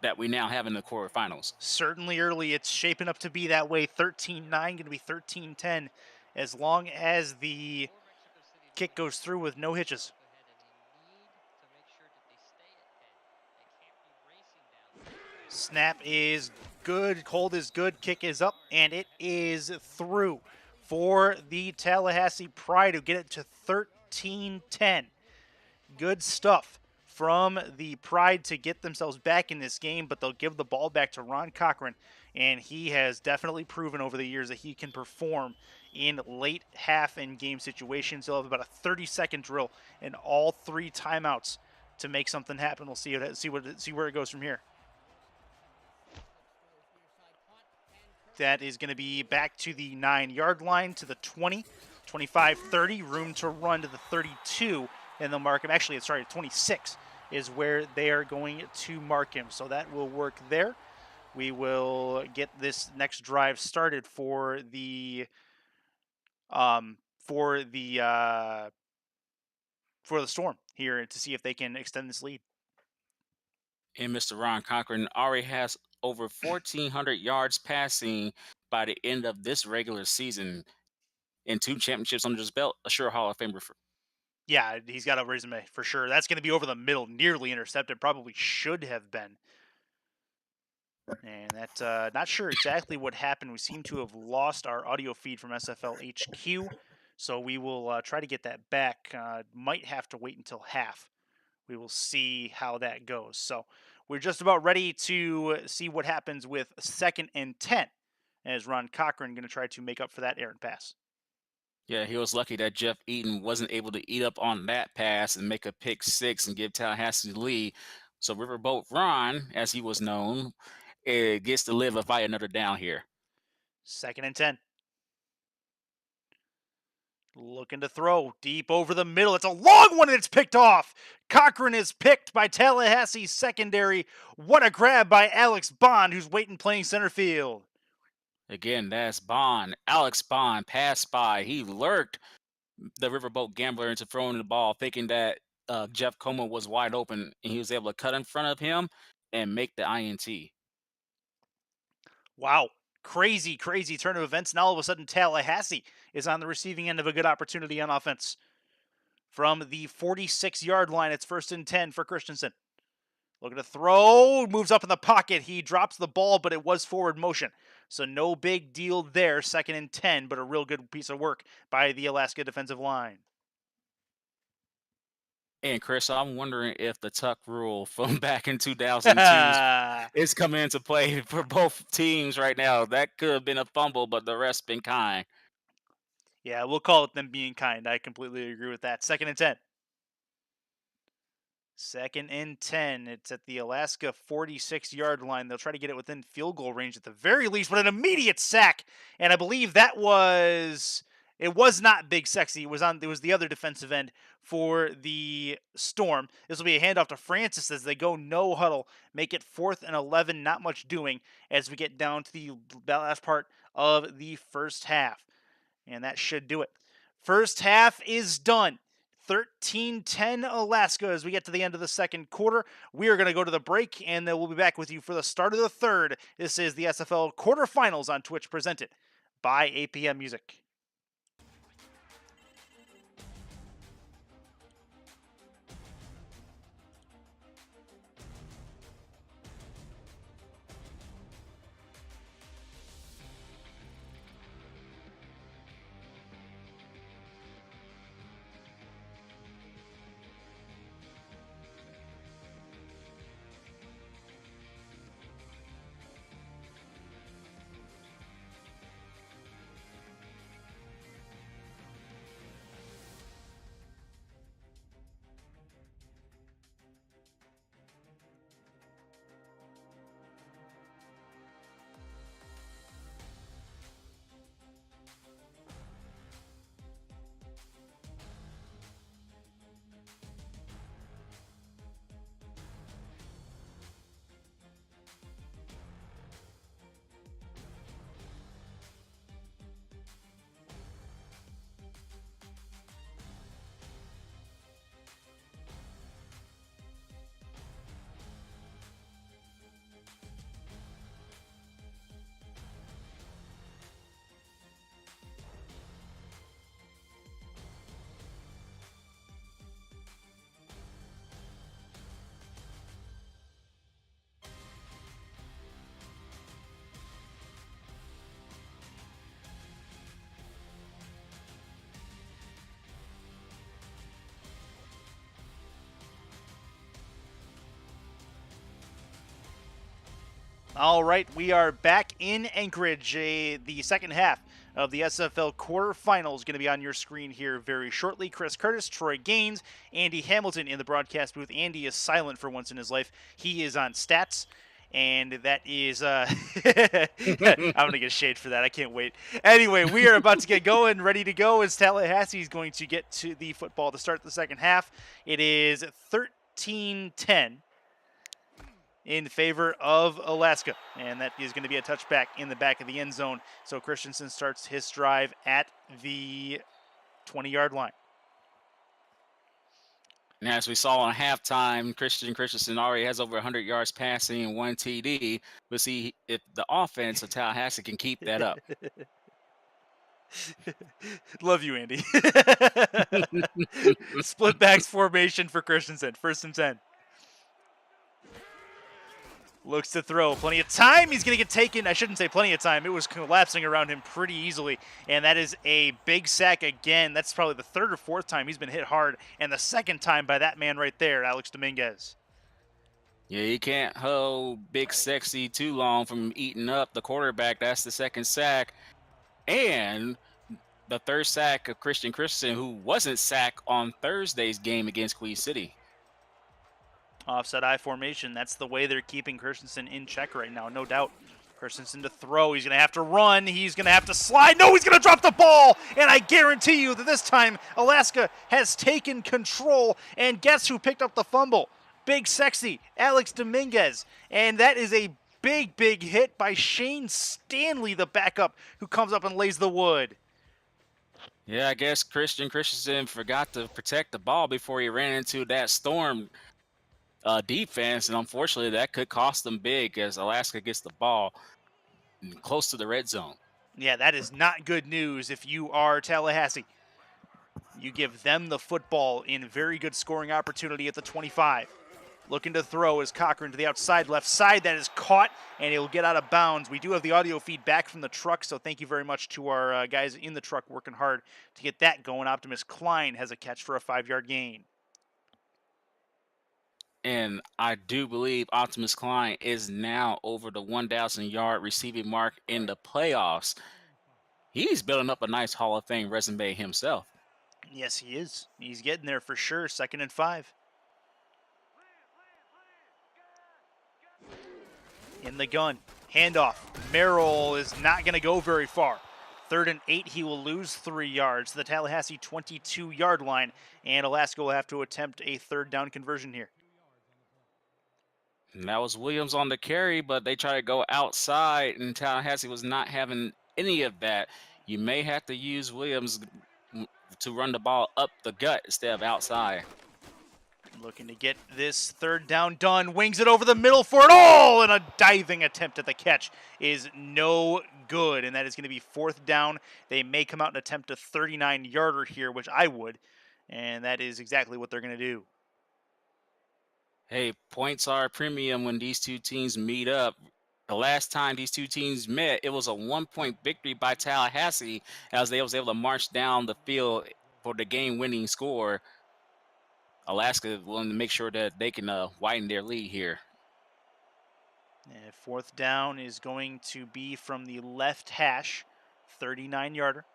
Speaker 2: that we now have in the quarterfinals.
Speaker 1: Certainly early, it's shaping up to be that way. 13-9, going to be 13-10, as long as the kick goes through with no hitches. Snap is good, hold is good, kick is up, and it is through for the Tallahassee Pride to get it to 13-10. Good stuff from the Pride to get themselves back in this game, but they'll give the ball back to Ron Cochran, and he has definitely proven over the years that he can perform in late half and game situations. He'll have about a 30-second drill and all 3 timeouts to make something happen. We'll see where it goes from here. That is going to be back to the 9-yard line, to the 20, 25, 30, room to run to the 32, and they'll mark him. Actually, sorry, 26 is where they are going to mark him. So that will work there. We will get this next drive started for the Storm here to see if they can extend this lead.
Speaker 2: And Mr. Ron Cochran already has over 1,400 yards passing by the end of this regular season and 2 championships under his belt. A sure Hall of Famer.
Speaker 1: Yeah, he's got a resume for sure. That's going to be over the middle, nearly intercepted. Probably should have been. And that, not sure exactly what happened. We seem to have lost our audio feed from SFL HQ, so we will try to get that back. Might have to wait until half. We will see how that goes. So we're just about ready to see what happens with 2nd and 10, as Ron Cochran going to try to make up for that errant pass.
Speaker 2: Yeah, he was lucky that Jeff Eaton wasn't able to eat up on that pass and make a pick 6 and give Tallahassee the lead. So Riverboat Ron, as he was known, gets to live by another down here.
Speaker 1: 2nd and 10. Looking to throw deep over the middle. It's a long one and it's picked off. Cochran is picked by Tallahassee's secondary. What a grab by Alex Bond, who's waiting playing center field.
Speaker 2: Again, that's Bond. Alex Bond passed by. He lurked the Riverboat Gambler into throwing the ball, thinking that Jeff Como was wide open, and he was able to cut in front of him and make the INT.
Speaker 1: Wow. Crazy, crazy turn of events. Now all of a sudden Tallahassee is on the receiving end of a good opportunity on offense. From the 46-yard line, it's 1st and 10 for Christensen. Looking to throw, moves up in the pocket. He drops the ball, but it was forward motion. So no big deal there. 2nd and 10, but a real good piece of work by the Alaska defensive line.
Speaker 2: And Chris, I'm wondering if the tuck rule from back in 2002 is coming into play for both teams right now. That could have been a fumble, but the rest been kind.
Speaker 1: Yeah, we'll call it them being kind. I completely agree with that. 2nd and 10. 2nd and 10. It's at the Alaska 46-yard line. They'll try to get it within field goal range at the very least, but an immediate sack. And I believe it was not Big Sexy. It was the other defensive end for the Storm. This will be a handoff to Francis as they go no huddle, make it 4th and 11. Not much doing as we get down to the last part of the first half. And that should do it. First half is done. 13-10 Alaska as we get to the end of the second quarter. We are going to go to the break, and then we'll be back with you for the start of the third. This is the SFL quarterfinals on Twitch, presented by APM Music. All right, we are back in Anchorage. The second half of the SFL quarterfinals is going to be on your screen here very shortly. Chris Curtis, Troy Gaines, Andy Hamilton in the broadcast booth. Andy is silent for once in his life. He is on stats, and that is I'm going to get shade for that. I can't wait. Anyway, we are about to get going, ready to go as Tallahassee is going to get to the football to start the second half. It is 13-10 in favor of Alaska, and that is going to be a touchback in the back of the end zone. So Christensen starts his drive at the 20-yard line.
Speaker 2: And as we saw on halftime, Christensen already has over 100 yards passing and 1 TD. We'll see if the offense of Tallahassee can keep that up.
Speaker 1: Love you, Andy. Split backs formation for Christensen. 1st and 10. Looks to throw. Plenty of time. He's going to get taken. I shouldn't say plenty of time. It was collapsing around him pretty easily. And that is a big sack again. That's probably the 3rd or 4th time he's been hit hard. And the 2nd time by that man right there, Alex Dominguez.
Speaker 2: Yeah, you can't hold Big Sexy too long from eating up the quarterback. That's the 2nd sack. And the 3rd sack of Christensen, who wasn't sacked on Thursday's game against Queen City.
Speaker 1: Offset I formation. That's the way they're keeping Christensen in check right now, no doubt. Christensen to throw. He's going to have to run. He's going to have to slide. No, he's going to drop the ball. And I guarantee you that this time Alaska has taken control. And guess who picked up the fumble? Big Sexy, Alex Dominguez. And that is a big, big hit by Shane Stanley, the backup, who comes up and lays the wood.
Speaker 2: Yeah, I guess Christensen forgot to protect the ball before he ran into that storm defense, and unfortunately that could cost them big as Alaska gets the ball close to the red zone.
Speaker 1: Yeah, that is not good news if you are Tallahassee. You give them the football in very good scoring opportunity at the 25. Looking to throw is Cochran to the outside left side. That is caught, and it'll get out of bounds. We do have the audio feed back from the truck, so thank you very much to our guys in the truck working hard to get that going. Optimus Klein has a catch for a 5-yard gain.
Speaker 2: And I do believe Optimus Klein is now over the 1,000-yard receiving mark in the playoffs. He's building up a nice Hall of Fame resume himself.
Speaker 1: Yes, he is. He's getting there for sure. 2nd and 5. In the gun. Handoff. Merrill is not going to go very far. 3rd and 8. He will lose 3 yards to the Tallahassee 22-yard line. And Alaska will have to attempt a 3rd down conversion here.
Speaker 2: And that was Williams on the carry, but they tried to go outside, and Tallahassee was not having any of that. You may have to use Williams to run the ball up the gut instead of outside.
Speaker 1: Looking to get this 3rd down done. Wings it over the middle for it all, and a diving attempt at the catch is no good, and that is going to be 4th down. They may come out and attempt a 39-yarder here, which I would, and that is exactly what they're going to do.
Speaker 2: Hey, points are a premium when these two teams meet up. The last time these two teams met, it was a 1-point victory by Tallahassee as they was able to march down the field for the game-winning score. Alaska willing to make sure that they can widen their lead here.
Speaker 1: And 4th down is going to be from the left hash, 39-yarder.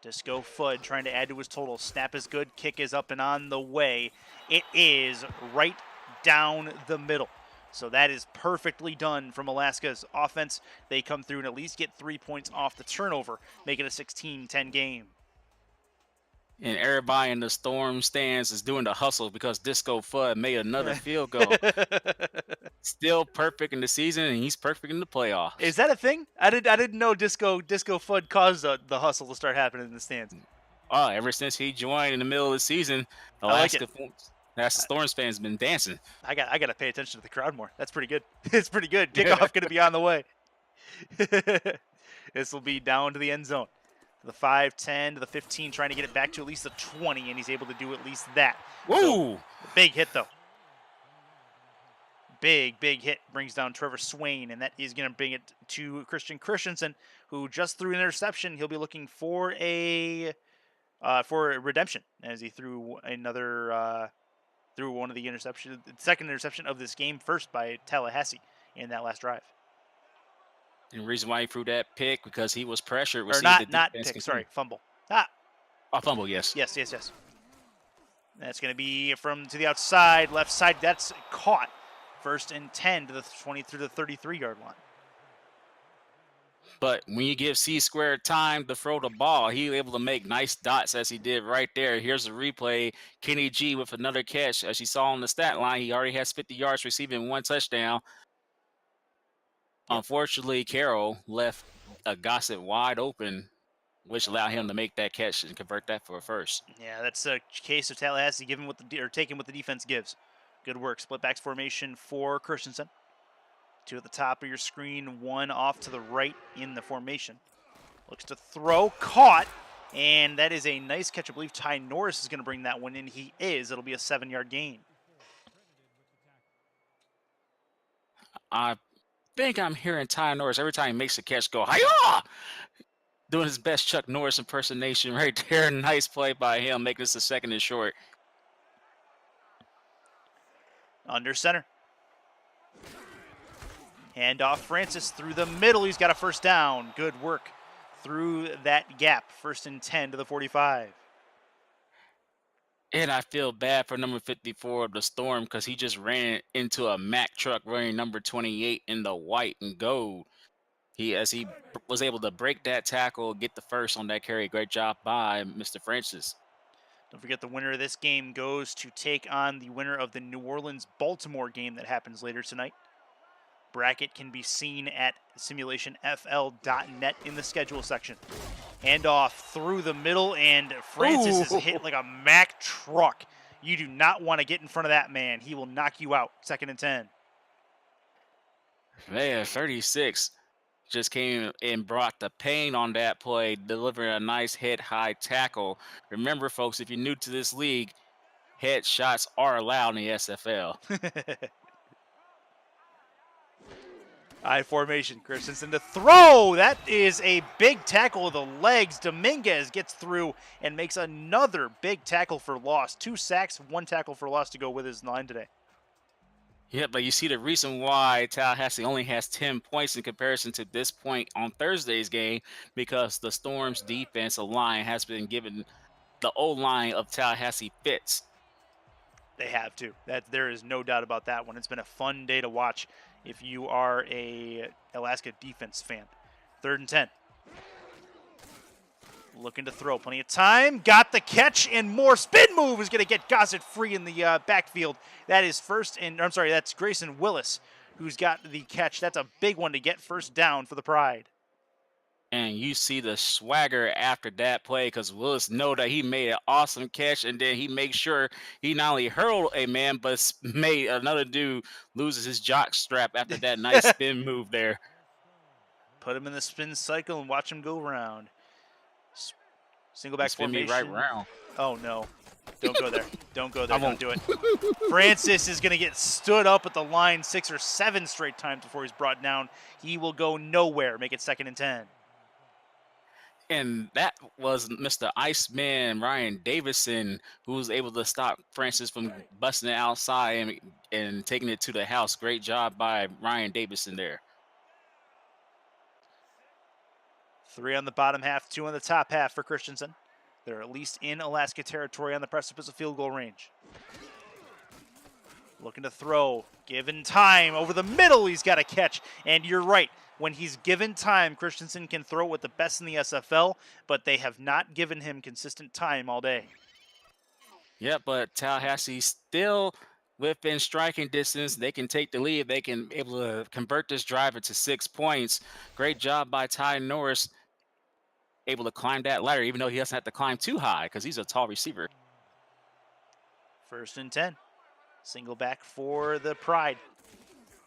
Speaker 1: Disco Fudd trying to add to his total. Snap is good. Kick is up and on the way. It is right down the middle. So that is perfectly done from Alaska's offense. They come through and at least get 3 points off the turnover, make it a 16-10 game.
Speaker 2: And everybody in the Storm stands is doing the hustle because Disco Fudd made another field goal. Still perfect in the season, and he's perfect in the playoffs.
Speaker 1: Is that a thing? I didn't know Disco Fudd caused the hustle to start happening in the stands.
Speaker 2: Oh, ever since he joined in the middle of the season, Alaska Storms fans been dancing.
Speaker 1: I got to pay attention to the crowd more. That's pretty good. It's pretty good. Kickoff going to be on the way. This will be down to the end zone. The 5, 10 to the 15, trying to get it back to at least the 20, and he's able to do at least that.
Speaker 2: Woo!
Speaker 1: So, big hit, though. Big hit brings down Trevor Swain, and that is going to bring it to Christian Christensen, who just threw an interception. He'll be looking for a redemption as he threw another threw one of the second interception of this game, first by Tallahassee in that last drive.
Speaker 2: And the reason why he threw that pick because he was pressured. We
Speaker 1: Or
Speaker 2: see the
Speaker 1: not
Speaker 2: defense
Speaker 1: pick,
Speaker 2: continue.
Speaker 1: sorry, fumble. Ah,
Speaker 2: A fumble, yes.
Speaker 1: yes. That's going to be from to the outside, left side. That's caught. 1st and 10 to the 20 through the 33-yard line.
Speaker 2: But when you give C squared time to throw the ball, he was able to make nice dots as he did right there. Here's a replay. Kenny G with another catch. As you saw on the stat line, he already has 50 yards receiving 1 touchdown.
Speaker 1: Yep.
Speaker 2: Unfortunately, Carroll left Gossett wide open, which allowed him to make that catch and convert that for a first.
Speaker 1: Yeah, that's a case of Tallahassee taking what the defense gives. Good work. Split backs formation for Christensen. 2 at the top of your screen, 1 off to the right in the formation. Looks to throw, caught, and that is a nice catch. I believe Ty Norris is going to bring that one in. He is. It'll be a 7-yard gain.
Speaker 2: I think I'm hearing Ty Norris every time he makes a catch go, hi-yah! Doing his best Chuck Norris impersonation right there. Nice play by him, making this a 2nd and short.
Speaker 1: Under center. Handoff Francis through the middle. He's got a 1st down. Good work through that gap. 1st and 10 to the 45.
Speaker 2: And I feel bad for number 54 of the Storm because he just ran into a Mack truck wearing number 28 in the white and gold. He was able to break that tackle, get the first on that carry. Great job by Mr. Francis.
Speaker 1: Don't forget the winner of this game goes to take on the winner of the New Orleans-Baltimore game that happens later tonight. Bracket can be seen at simulationfl.net in the schedule section. Handoff through the middle, and Francis is hit like a Mack truck. You do not want to get in front of that man. He will knock you out. 2nd and 10.
Speaker 2: Man, 36 just came and brought the pain on that play, delivering a nice head-high tackle. Remember, folks, if you're new to this league, headshots are allowed in the SFL.
Speaker 1: I formation. Christensen to throw. That is a big tackle of the legs. Dominguez gets through and makes another big tackle for loss. 2 sacks, 1 tackle for loss to go with his line today.
Speaker 2: Yeah, but you see the reason why Tallahassee only has 10 points in comparison to this point on Thursday's game, because the Storm's defensive line has been given the O-line of Tallahassee fits.
Speaker 1: They have to. There is no doubt about that one. It's been a fun day to watch if you are a Alaska defense fan. 3rd and 10. Looking to throw. Plenty of time. Got the catch, and more spin move is going to get Gossett free in the backfield. That is that's Grayson Willis who's got the catch. That's a big one to get 1st down for the Pride.
Speaker 2: And you see the swagger after that play because Willis know that he made an awesome catch, and then he makes sure he not only hurled a man, but made another dude loses his jock strap after that nice spin move there.
Speaker 1: Put him in the spin cycle and watch him go around. Single back
Speaker 2: spin
Speaker 1: formation.
Speaker 2: Me right round.
Speaker 1: Oh, no. Don't go there. Don't go there. Don't do it. Francis is going to get stood up at the line 6 or 7 straight times before he's brought down. He will go nowhere. Make it 2nd and 10.
Speaker 2: And that was Mr. Iceman Ryan Davison, who was able to stop Francis from busting it outside and taking it to the house. Great job by Ryan Davison there.
Speaker 1: 3 on the bottom half, 2 on the top half for Christensen. They're at least in Alaska territory on the precipice of field goal range. Looking to throw. Given time over the middle, he's got a catch. And you're right. When he's given time, Christensen can throw with the best in the SFL, but they have not given him consistent time all day.
Speaker 2: Yeah, but Tallahassee still within striking distance. They can take the lead. They can be able to convert this drive into 6 points. Great job by Ty Norris, able to climb that ladder, even though he doesn't have to climb too high because he's a tall receiver.
Speaker 1: 1st and 10. Single back for the Pride.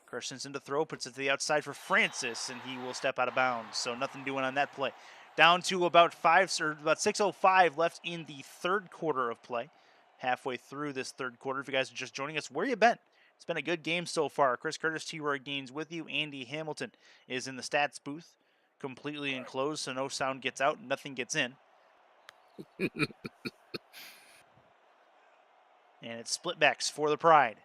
Speaker 1: Christensen to throw, puts it to the outside for Francis, and he will step out of bounds. So nothing doing on that play. Down to about 6:05 left in the 3rd quarter of play. Halfway through this 3rd quarter. If you guys are just joining us, where you been? It's been a good game so far. Chris Curtis, T-Roy Gaines with you. Andy Hamilton is in the stats booth, completely enclosed, so no sound gets out, nothing gets in. And it's split backs for the Pride.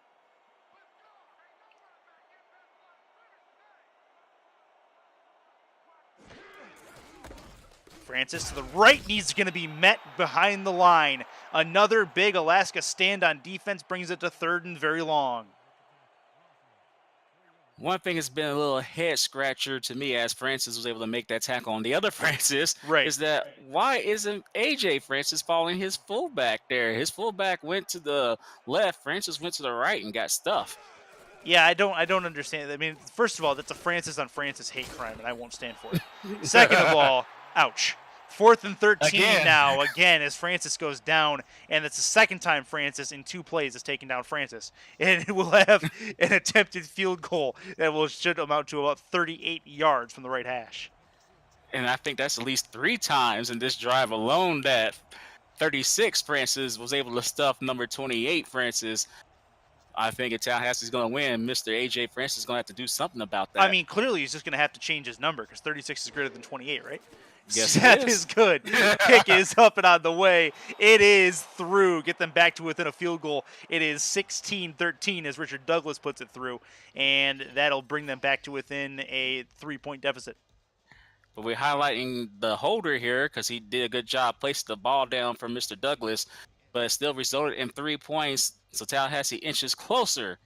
Speaker 1: Francis to the right needs going to be met behind the line. Another big Alaska stand on defense brings it to 3rd and very long.
Speaker 2: One thing that's been a little head scratcher to me as Francis was able to make that tackle on the other Francis
Speaker 1: Right.
Speaker 2: is that why isn't AJ Francis following his fullback there? His fullback went to the left, Francis went to the right and got stuffed.
Speaker 1: Yeah, I don't understand. I mean, first of all, that's a Francis on Francis hate crime, and I won't stand for it. Second of all, ouch. 4th and 13
Speaker 2: Again.
Speaker 1: now, again, as Francis goes down, and it's the second time Francis in 2 plays has taken down Francis. And it will have an attempted field goal that should amount to about 38 yards from the right hash.
Speaker 2: And I think that's at least 3 times in this drive alone that 36 Francis was able to stuff number 28 Francis. I think if Tallahassee's going to win, Mr. AJ Francis is going to have to do something about that.
Speaker 1: I mean, clearly he's just going to have to change his number because 36 is greater than 28, right?
Speaker 2: Yes,
Speaker 1: Snap is good. Kick is up and on the way. It is through. Get them back to within a field goal. It is 16-13 as Richard Douglas puts it through, and that'll bring them back to within a 3-point deficit.
Speaker 2: But we're highlighting the holder here because he did a good job placing the ball down for Mr. Douglas, but it still resulted in 3 points. So Tallahassee inches closer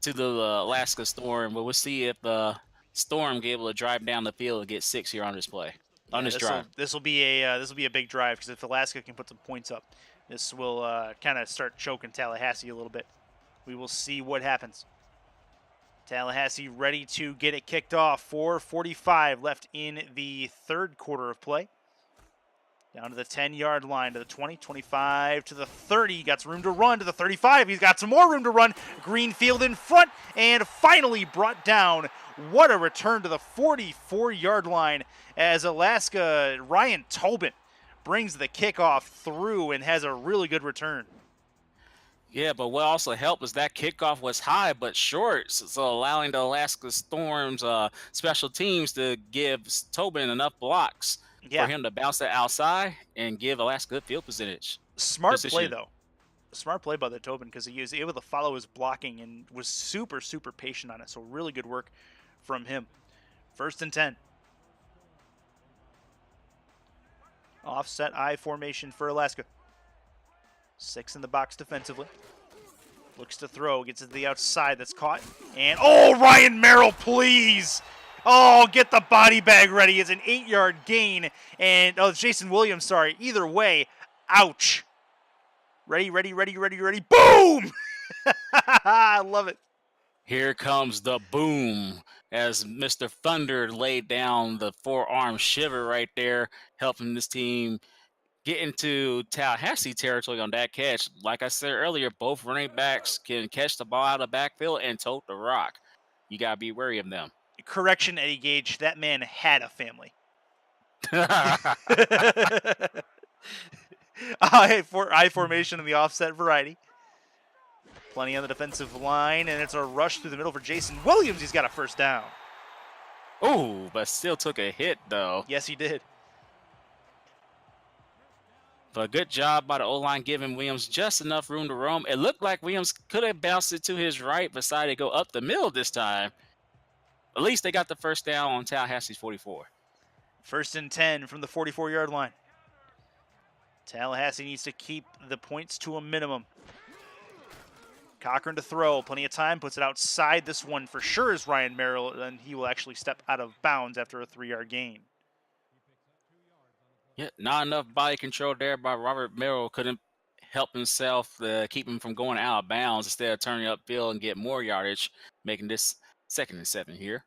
Speaker 2: to the Alaska Storm. But we'll see if the Storm be able to drive down the field and get 6 here on this play. On this drive.
Speaker 1: This will be a big drive because if Alaska can put some points up, this will kind of start choking Tallahassee a little bit. We will see what happens. Tallahassee ready to get it kicked off. 4:45 left in the 3rd quarter of play. Down to the 10-yard line, to the 20, 25, to the 30. Got some room to run, to the 35. He's got some more room to run. Greenfield in front, and finally brought down. What a return to the 44-yard line as Alaska Ryan Tobin brings the kickoff through and has a really good return.
Speaker 2: Yeah, but what also helped is that kickoff was high but short, so allowing the Alaska Storm's special teams to give Tobin enough blocks for him to bounce that outside and give Alaska good field percentage.
Speaker 1: Smart play, though. Smart play by the Tobin because he was able to follow his blocking and was super, super patient on it. So really good work from him. 1st and 10. Offset I formation for Alaska. 6 in the box defensively. Looks to throw, gets it to the outside, that's caught. And, oh, Ryan Merrill, please! Oh, get the body bag ready. It's an 8-yard gain. And, oh, it's Jason Williams, sorry. Either way, ouch. Ready. Boom! I love it.
Speaker 2: Here comes the boom as Mr. Thunder laid down the forearm shiver right there, helping this team get into Tallahassee territory on that catch. Like I said earlier, both running backs can catch the ball out of the backfield and tote the rock. You got to be wary of them.
Speaker 1: Correction, Eddie Gage, that man had a family. I formation in the offset variety. Plenty on the defensive line, and it's a rush through the middle for Jason Williams. He's got a 1st down.
Speaker 2: Oh, but still took a hit, though.
Speaker 1: Yes, he did.
Speaker 2: But good job by the O-line giving Williams just enough room to roam. It looked like Williams could have bounced it to his right, but decided to go up the middle this time. At least they got the 1st down on Tallahassee's 44.
Speaker 1: 1st and 10 from the 44-yard line. Tallahassee needs to keep the points to a minimum. Cochran to throw, plenty of time, puts it outside. This one for sure is Ryan Merrill, and he will actually step out of bounds after a 3-yard gain.
Speaker 2: Yeah, not enough body control there by Robert Merrill. Couldn't help himself to keep him from going out of bounds instead of turning upfield and get more yardage, making this 2nd and 7 here.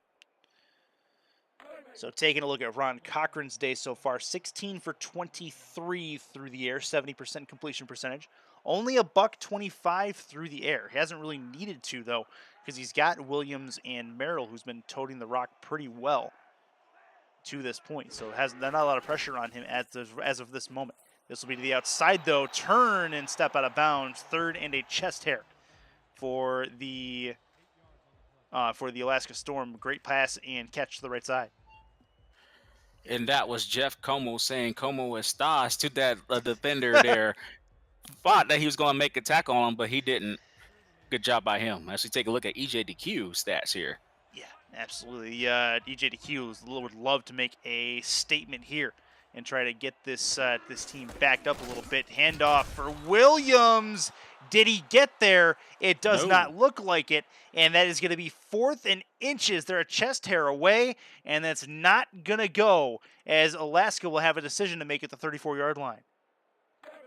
Speaker 1: So taking a look at Ron Cochran's day so far, 16 for 23 through the air, 70% completion percentage. Only a $125 through the air. He hasn't really needed to, though, because he's got Williams and Merrill, who's been toting the rock pretty well to this point. So there's not a lot of pressure on him as of this moment. This will be to the outside, though. Turn and step out of bounds. 3rd and a chest hair for the Alaska Storm. Great pass and catch to the right side.
Speaker 2: And that was Jeff Como saying Como estás to that defender there. Thought that he was going to make a tackle on him, but he didn't. Good job by him. Actually, take a look at EJDQ stats here.
Speaker 1: Yeah, Absolutely. DJ DQ would love to make a statement here and try to get this team backed up a little bit. Handoff for Williams. Did he get there? It does
Speaker 2: No.
Speaker 1: not look like it. And that is going to be 4th and inches. They're a chest hair away, and that's not going to go, as Alaska will have a decision to make at the 34-yard line.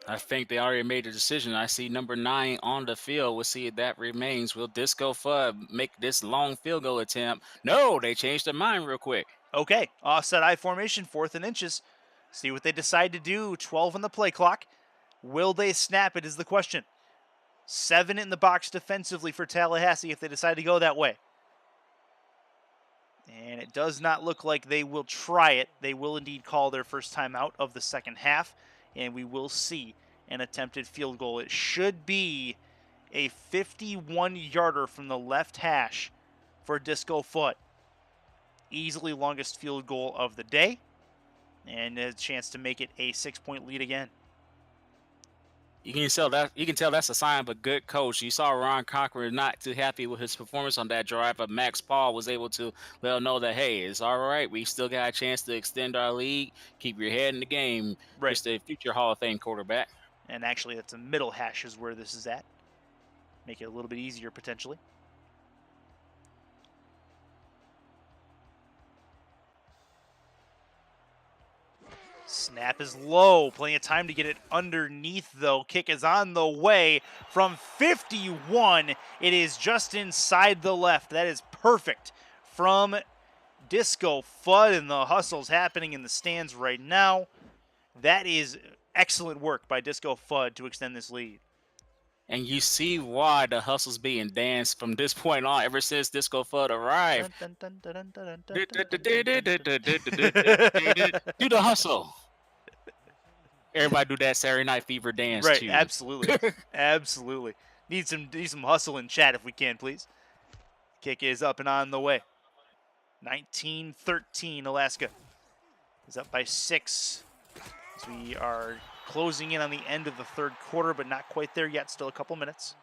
Speaker 2: I think they already made a decision. I see number 9 on the field. We'll see if that remains. Will Disco Fudd make this long field goal attempt? No, they changed their mind real quick.
Speaker 1: Okay, offset I formation, 4th and inches. See what they decide to do. 12 on the play clock. Will they snap it is the question. 7 in the box defensively for Tallahassee if they decide to go that way. And it does not look like they will try it. They will indeed call their first timeout of the second half, and we will see an attempted field goal. It should be a 51-yarder from the left hash for Disco Fudd. Easily longest field goal of the day, and a chance to make it a 6-point lead again.
Speaker 2: You can tell that's a sign of a good coach. You saw Ron Cochran not too happy with his performance on that drive, but Max Paul was able to let him know that, hey, it's all right. We still got a chance to extend our lead. Keep your head in the game.
Speaker 1: Right.
Speaker 2: Just a future Hall of Fame quarterback.
Speaker 1: And actually, that's a middle hash is where this is at. Make it a little bit easier potentially. Snap is low. Plenty of time to get it underneath, though. Kick is on the way from 51. It is just inside the left. That is perfect from Disco Fudd, and the hustle's happening in the stands right now. That is excellent work by Disco Fudd to extend this lead.
Speaker 2: And you see why the hustle's being danced from this point on, ever since Disco Fudd arrived. Do the hustle. Everybody do that Saturday Night Fever dance,
Speaker 1: right,
Speaker 2: too.
Speaker 1: Absolutely. Absolutely. Need some hustle in chat if we can, please. Kick is up and on the way. 19-13, Alaska is up by 6 as we are closing in on the end of the third quarter, but not quite there yet. Still a couple minutes.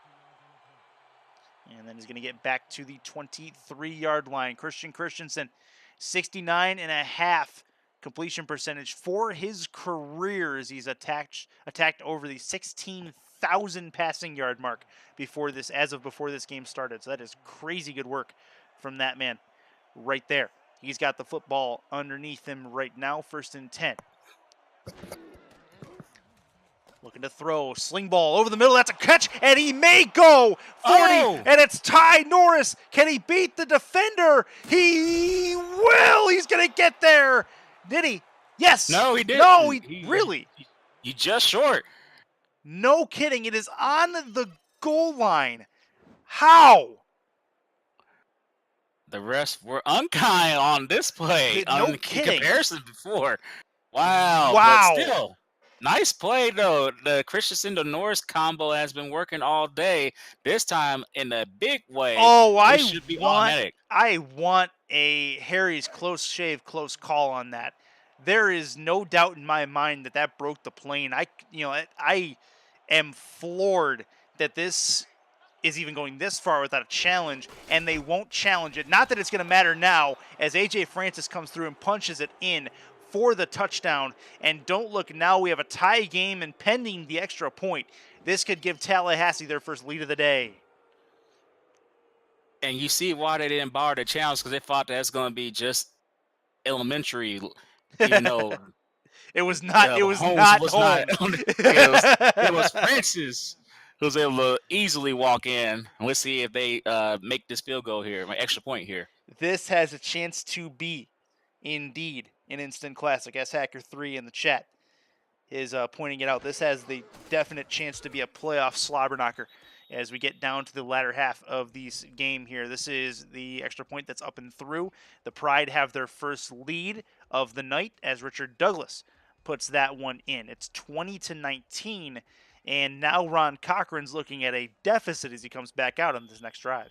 Speaker 1: And then he's going to get back to the 23-yard line. Christian Christensen, 69.5 completion percentage for his career as he's attacked over the 16,000 passing yard mark before this game started. So that is crazy good work from that man right there. He's got the football underneath him right now, 1st and 10. Looking to throw, sling ball over the middle, that's a catch, and he may go 40, and it's Ty Norris. Can he beat the defender? He will, he's going to get there. Did he? Yes.
Speaker 2: No, he didn't.
Speaker 1: No, really?
Speaker 2: You just short.
Speaker 1: No kidding, it is on the goal line. How?
Speaker 2: The refs were unkind on this play.
Speaker 1: No kidding.
Speaker 2: In comparison before. Wow. But still, nice play, though. The Christensen to Norris combo has been working all day. This time in a big way.
Speaker 1: Oh, I want a Harry's close shave, close call on that. There is no doubt in my mind that broke the plane. I am floored that this is even going this far without a challenge, and they won't challenge it. Not that it's going to matter now, as A.J. Francis comes through and punches it in for the touchdown. And don't look now, we have a tie game and pending the extra point. This could give Tallahassee their first lead of the day.
Speaker 2: And you see why they didn't bar the challenge, because they thought that's going to be just elementary, even though
Speaker 1: it was not. It was
Speaker 2: Holmes
Speaker 1: not.
Speaker 2: Was
Speaker 1: Holmes.
Speaker 2: It was Francis who was able to easily walk in. And let's see if they make this field goal here, my extra point here.
Speaker 1: This has a chance to be, indeed, an instant classic. S-Hacker3 in the chat is pointing it out. This has the definite chance to be a playoff slobber knocker as we get down to the latter half of this game here. This is the extra point that's up and through. The Pride have their first lead of the night as Richard Douglas puts that one in. It's 20-19, and now Ron Cochran's looking at a deficit as he comes back out on this next drive.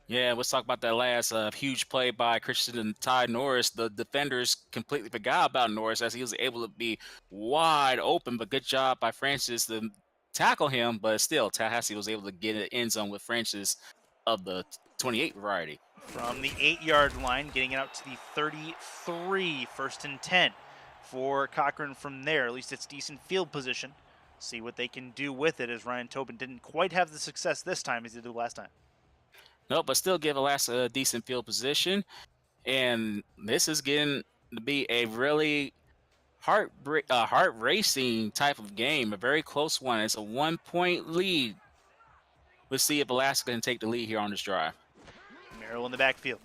Speaker 2: Yeah, let's talk about that last huge play by Christian and Ty Norris. The defenders completely forgot about Norris as he was able to be wide open, but good job by Francis to tackle him. But still, Tallahassee was able to get an end zone with Francis. of the 28 variety.
Speaker 1: From the 8-yard line, getting it out to the 33, 1st and 10 for Cochran from there. At least it's decent field position. See what they can do with it, as Ryan Tobin didn't quite have the success this time as he did last time.
Speaker 2: No, but still give Alaska a decent field position. And this is getting to be a really heart racing type of game, a very close one. It's a 1-point lead. Let's see if Alaska can take the lead here on this drive.
Speaker 1: Merrill in the backfield.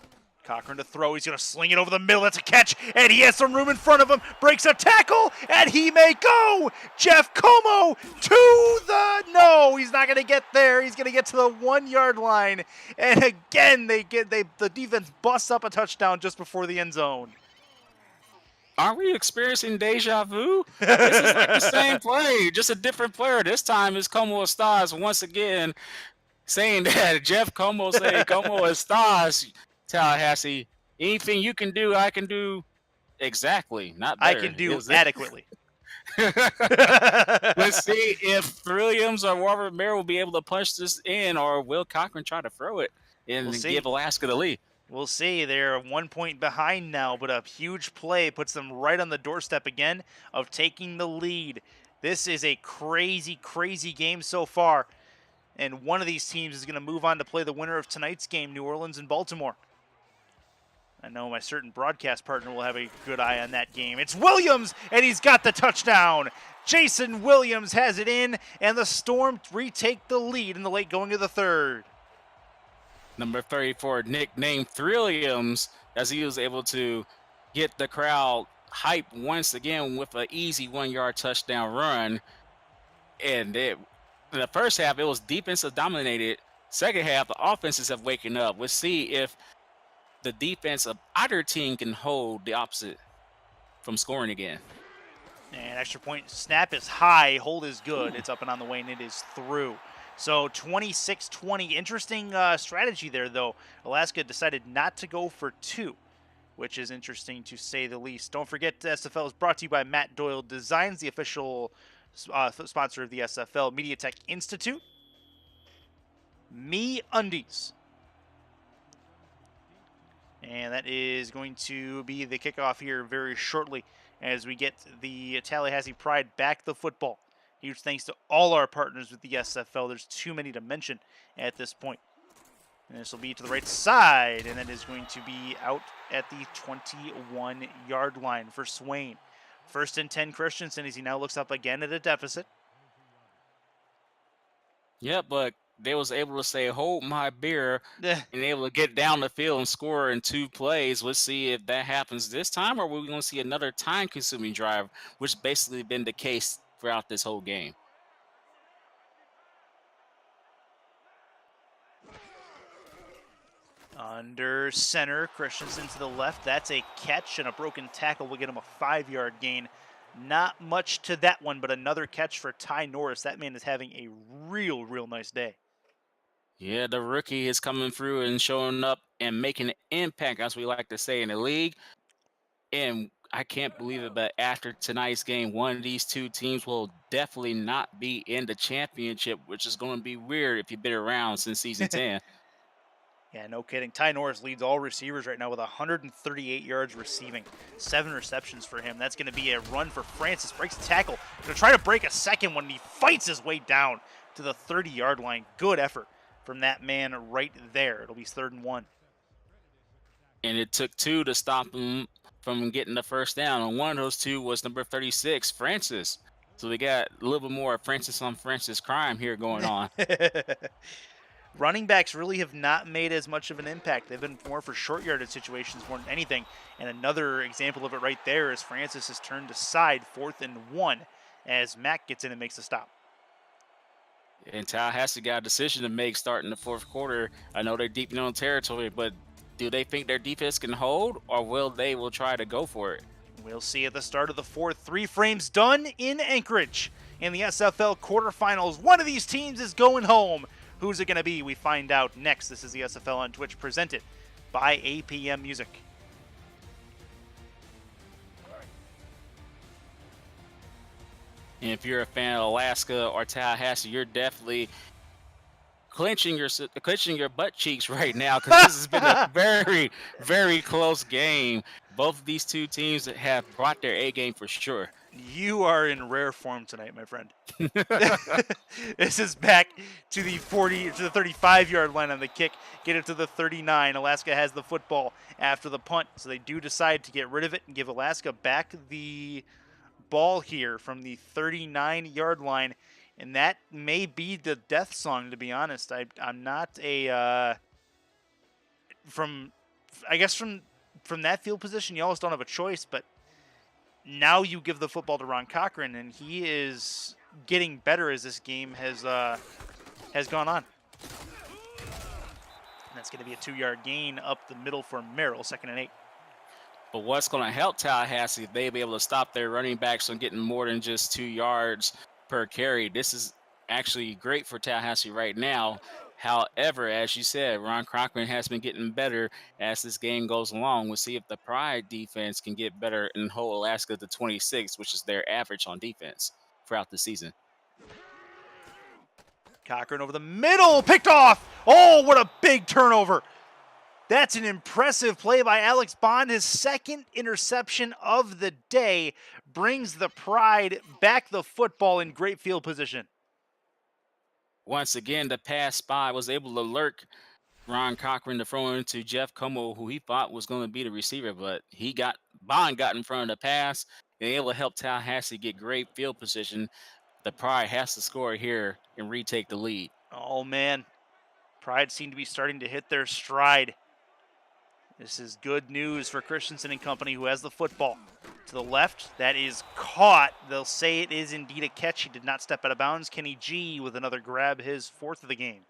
Speaker 1: Cochran to throw. He's going to sling it over the middle. That's a catch, and he has some room in front of him. Breaks a tackle, and he may go. Jeff Como to the no. He's not going to get there. He's going to get to the 1-yard line, and again the defense busts up a touchdown just before the end zone.
Speaker 2: Are we experiencing deja vu? This is like the same play, just a different player. This time it's Como Estaz once again saying that Jeff Como saying Como Estaz, Tallahassee. Anything you can do, I can do exactly. Not better.
Speaker 1: I can do adequately.
Speaker 2: Let's see if Williams or Robert Mayer will be able to punch this in, or will Cochran try to throw it and give Alaska the lead?
Speaker 1: We'll see. They're 1 point behind now, but a huge play puts them right on the doorstep again of taking the lead. This is a crazy, crazy game so far. And one of these teams is going to move on to play the winner of tonight's game, New Orleans and Baltimore. I know my certain broadcast partner will have a good eye on that game. It's Williams, and he's got the touchdown. Jason Williams has it in, and the Storm retake the lead in the late going of the third.
Speaker 2: Number 34, nicknamed Thrilliums, as he was able to get the crowd hyped once again with an easy 1-yard touchdown run. And in the first half, it was defensive dominated. Second half, the offenses have waken up. We'll see if the defense of either team can hold the opposite from scoring again.
Speaker 1: And extra point snap is high, hold is good. It's up and on the way, and it is through. So 26-20. Interesting strategy there, though. Alaska decided not to go for 2, which is interesting to say the least. Don't forget, SFL is brought to you by Matt Doyle Designs, the official sponsor of the SFL, MediaTek Institute, Me Undies. And that is going to be the kickoff here very shortly as we get the Tallahassee Pride back the football. Huge thanks to all our partners with the SFL. There's too many to mention at this point. And this will be to the right side, and that is going to be out at the 21-yard line for Swain. 1st and 10 Christensen as he now looks up again at a deficit.
Speaker 2: Yeah, but they was able to say, hold my beer, and able to get down the field and score in 2 plays. Let's see if that happens this time, or we're going to see another time-consuming drive, which basically been the case throughout this whole game.
Speaker 1: Under center, Christensen to the left. That's a catch, and a broken tackle will get him a 5-yard gain. Not much to that one, but another catch for Ty Norris. That man is having a real nice day.
Speaker 2: Yeah, the rookie is coming through and showing up and making an impact, as we like to say in the league. And I can't believe it, but after tonight's game, one of these 2 teams will definitely not be in the championship, which is going to be weird if you've been around since season 10.
Speaker 1: Yeah, no kidding. Ty Norris leads all receivers right now with 138 yards receiving. 7 receptions for him. That's going to be a run for Francis. Breaks a tackle. Going to try to break a second one, and he fights his way down to the 30-yard line. Good effort from that man right there. It'll be 3rd and 1.
Speaker 2: And it took 2 to stop him from getting the first down. And one of those 2 was number 36, Francis. So we got a little bit more Francis on Francis crime here going on.
Speaker 1: Running backs really have not made as much of an impact. They've been more for short yardage situations more than anything. And another example of it right there is Francis has turned aside 4th and 1 as Mack gets in and makes a stop.
Speaker 2: And Tallahassee got a decision to make starting the 4th quarter. I know they're deep in their own territory, but do they think their defense can hold, or will try to go for it?
Speaker 1: We'll see at the start of the 4th. 3 frames done in Anchorage in the SFL quarterfinals. One of these teams is going home. Who's it going to be? We find out next. This is the SFL on Twitch, presented by APM Music.
Speaker 2: And if you're a fan of Alaska or Tallahassee, you're definitely clenching your butt cheeks right now because this has been a very, very close game. Both of these two teams have brought their A game for sure.
Speaker 1: You are in rare form tonight, my friend. This is back to the 35-yard line on the kick. Get it to the 39. Alaska has the football after the punt, so they do decide to get rid of it and give Alaska back the ball here from the 39-yard line, and that may be the death song. To be honest, I'm not a from that field position. You almost don't have a choice, but now you give the football to Ron Cochran, and he is getting better as this game has gone on. And that's going to be a 2-yard gain up the middle for Merrill, 2nd and 8.
Speaker 2: But what's going to help Tallahassee if they be able to stop their running backs from getting more than just 2 yards per carry? This is actually great for Tallahassee right now. However, as you said, Ron Cochran has been getting better as this game goes along. We'll see if the Pride defense can get better and hold Alaska to 26, which is their average on defense throughout the season.
Speaker 1: Cochran over the middle, picked off. Oh, what a big turnover. That's an impressive play by Alex Bond. His 2nd interception of the day brings the Pride back the football in great field position.
Speaker 2: Once again, the pass spy was able to lurk Ron Cochran to throw into Jeff Como, who he thought was going to be the receiver, but Bond got in front of the pass and able to help Tallahassee get great field position. The Pride has to score here and retake the lead.
Speaker 1: Oh, man. Pride seem to be starting to hit their stride. This is good news for Christensen and company, who has the football. To the left, that is caught. They'll say it is indeed a catch. He did not step out of bounds. Kenny G with another grab, his 4th of the game.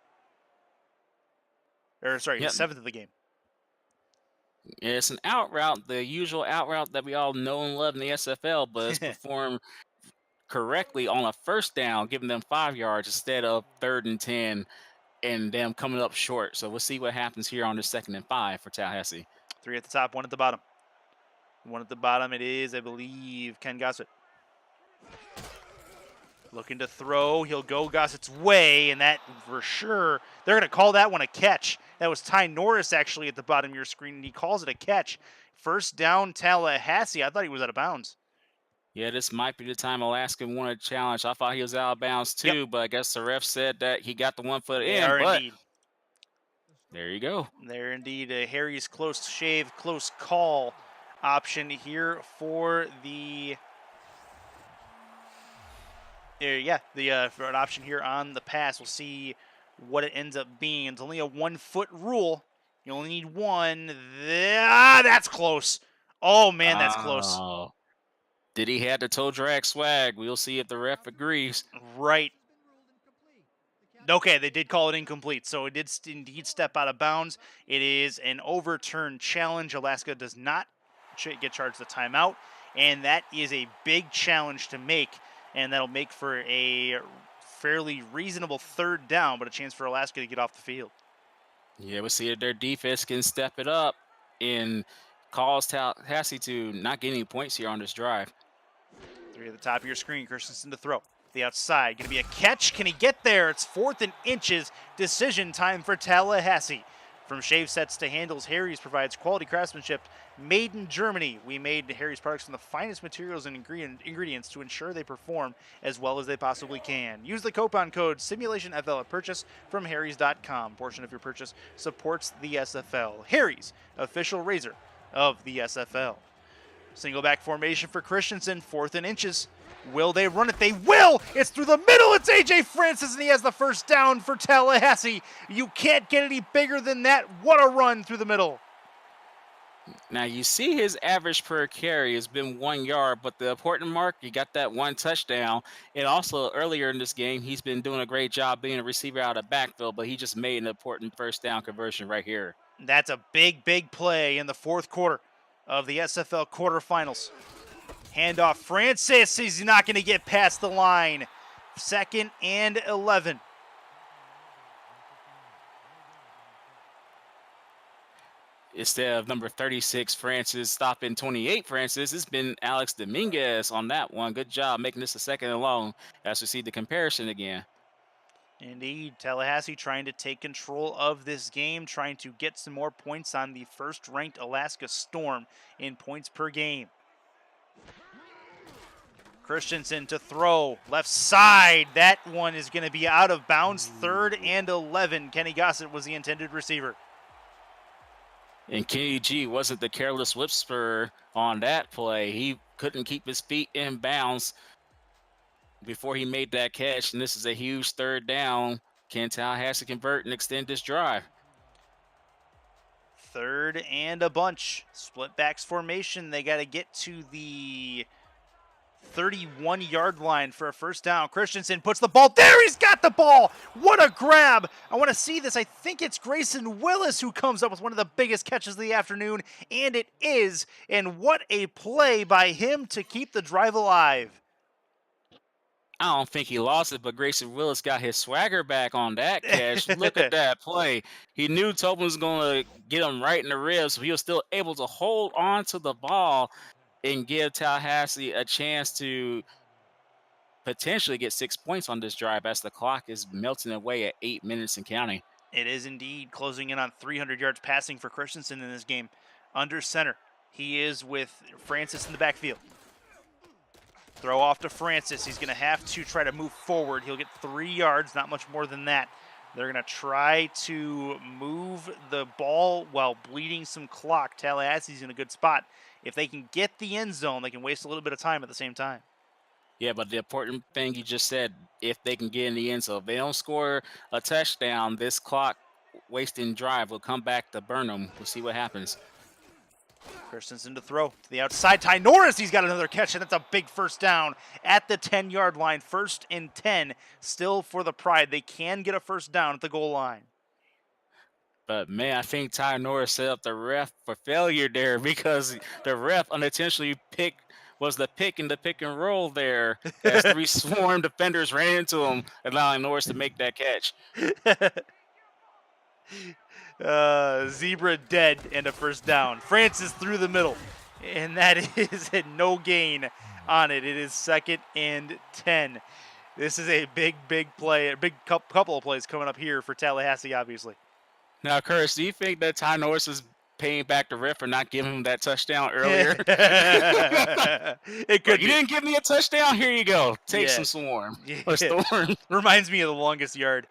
Speaker 1: His 7th of the game.
Speaker 2: It's an out route, the usual out route that we all know and love in the SFL, but it's performed correctly on a first down, giving them 5 yards instead of 3rd and 10 and them coming up short. So we'll see what happens here on the 2nd and 5 for Tallahassee.
Speaker 1: 3 at the top, 1 at the bottom. 1 at the bottom, it is, I believe, Ken Gossett. Looking to throw. He'll go Gossett's way, and that for sure, they're going to call that one a catch. That was Ty Norris actually at the bottom of your screen, and he calls it a catch. First down, Tallahassee. I thought he was out of bounds.
Speaker 2: Yeah, this might be the time Alaska won a challenge. I thought he was out of bounds too, but I guess the ref said that he got the 1 foot in. But
Speaker 1: indeed.
Speaker 2: There you go.
Speaker 1: There indeed. Harry's close shave, close call option here for the... for an option here on the pass. We'll see what it ends up being. It's only a 1-foot rule. You only need 1. That's close. Oh, man, that's close.
Speaker 2: Did he have the toe drag swag? We'll see if the ref agrees.
Speaker 1: Right. Okay, they did call it incomplete, so it did indeed step out of bounds. It is an overturned challenge. Alaska does not get charged the timeout, and that is a big challenge to make, and that'll make for a fairly reasonable 3rd down, but a chance for Alaska to get off the field.
Speaker 2: Yeah, we'll see if their defense can step it up and cause Tallahassee to not get any points here on this drive.
Speaker 1: 3 at the top of your screen, Christensen to throw. The outside, going to be a catch. Can he get there? It's 4th and inches. Decision time for Tallahassee. From shave sets to handles, Harry's provides quality craftsmanship made in Germany. We made Harry's products from the finest materials and ingredients to ensure they perform as well as they possibly can. Use the coupon code SimulationFL at purchase from harrys.com. Portion of your purchase supports the SFL. Harry's, official razor of the SFL. Single back formation for Christensen, 4th and inches. Will they run it? They will! It's through the middle. It's A.J. Francis, and he has the first down for Tallahassee. You can't get any bigger than that. What a run through the middle.
Speaker 2: Now, you see his average per carry has been 1 yard, but the important mark, he got that 1 touchdown. And also, earlier in this game, he's been doing a great job being a receiver out of backfield, but he just made an important first down conversion right here.
Speaker 1: That's a big, big play in the 4th quarter of the SFL quarterfinals. Handoff, Francis, he's not going to get past the line. 2nd and 11.
Speaker 2: Instead of number 36, Francis, stopping 28, Francis, it's been Alex Dominguez on that one. Good job making this a 2nd and long as we see the comparison again.
Speaker 1: Indeed, Tallahassee trying to take control of this game, trying to get some more points on the first-ranked Alaska Storm in points per game. Christensen to throw, left side. That one is going to be out of bounds. 3rd and 11. Kenny Gossett was the intended receiver.
Speaker 2: And Kenny G wasn't the careless whisperer on that play. He couldn't keep his feet in bounds before he made that catch, and this is a huge 3rd down. Can Tallahassee convert and extend this drive?
Speaker 1: 3rd and a bunch. Split backs formation. They got to get to the 31-yard line for a first down. Christensen puts the ball there. He's got the ball. What a grab. I want to see this. I think it's Grayson Willis who comes up with one of the biggest catches of the afternoon, and it is. And what a play by him to keep the drive alive.
Speaker 2: I don't think he lost it, but Grayson Willis got his swagger back on that catch. Look at that play. He knew Tobin was going to get him right in the ribs, so he was still able to hold on to the ball and give Tallahassee a chance to potentially get 6 points on this drive as the clock is melting away at 8 minutes and counting.
Speaker 1: It is indeed closing in on 300 yards passing for Christensen in this game. Under center, he is with Francis in the backfield. Throw off to Francis. He's going to have to try to move forward. He'll get 3 yards, not much more than that. They're going to try to move the ball while bleeding some clock. Tallahassee's in a good spot. If they can get the end zone, they can waste a little bit of time at the same time.
Speaker 2: Yeah, but the important thing you just said, if they can get in the end zone, if they don't score a touchdown, this clock wasting drive will come back to burn them. We'll see what happens.
Speaker 1: Christensen to throw to the outside. Ty Norris, he's got another catch, and that's a big first down at the 10-yard line. 1st and 10 still for the Pride. They can get a first down at the goal line.
Speaker 2: But, man, I think Ty Norris set up the ref for failure there because the ref unintentionally was the pick in the pick and roll there as 3 swarm defenders ran into him, allowing Norris to make that catch.
Speaker 1: Zebra dead and a first down. Francis through the middle, and that is a no gain on it. It is 2nd and 10. This is a big play, a big couple of plays coming up here for Tallahassee, obviously.
Speaker 2: Now, Curtis, do you think that Ty Norris is paying back the ref for not giving him that touchdown earlier?
Speaker 1: It could.
Speaker 2: You didn't give me a touchdown. Here you go. Take some swarm.
Speaker 1: Yeah.
Speaker 2: Or storm.
Speaker 1: Reminds me of the longest yard.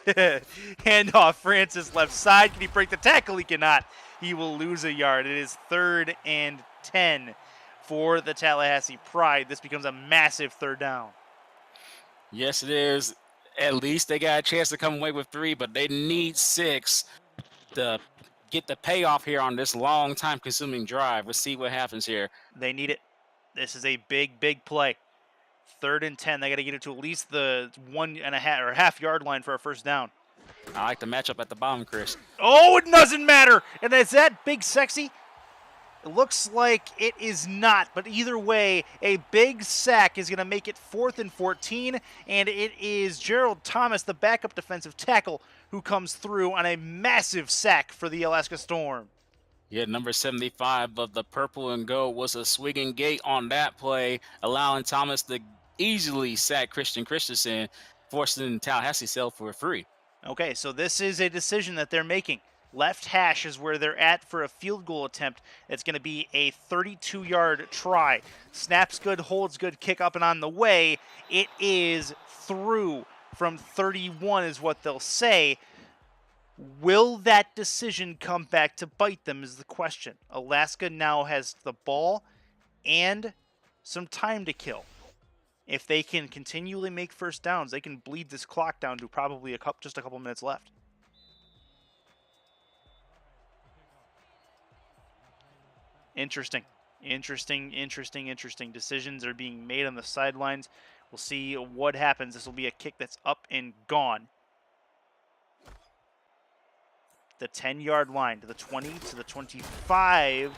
Speaker 1: Handoff, Francis left side. Can he break the tackle? He cannot. He will lose a yard. It is 3rd and 10 for the Tallahassee Pride. This becomes a massive 3rd down.
Speaker 2: Yes, it is. At least they got a chance to come away with 3, but they need 6 to get the payoff here on this long time-consuming drive. Let's see what happens here.
Speaker 1: They need it. This is a big play. 3rd and 10. They got to get it to at least the 1.5 or half-yard line for a first down.
Speaker 2: I like the matchup at the bottom, Chris.
Speaker 1: Oh, it doesn't matter. And is that big sexy? It looks like it is not, but either way, a big sack is going to make it 4th and 14, and it is Gerald Thomas, the backup defensive tackle, who comes through on a massive sack for the Alaska Storm.
Speaker 2: Yeah, number 75 of the purple and gold was a swinging gate on that play, allowing Thomas to easily sack Christensen, forcing Tallahassee sell for free.
Speaker 1: Okay, so this is a decision that they're making. Left hash is where they're at for a field goal attempt. It's going to be a 32-yard try. Snaps good, holds good, kick up and on the way. It is through from 31 is what they'll say. Will that decision come back to bite them is the question. Alaska now has the ball and some time to kill. If they can continually make first downs, they can bleed this clock down to probably just a couple minutes left. Interesting. Decisions are being made on the sidelines. We'll see what happens. This will be a kick that's up and gone. The 10-yard line to the 20, to the 25,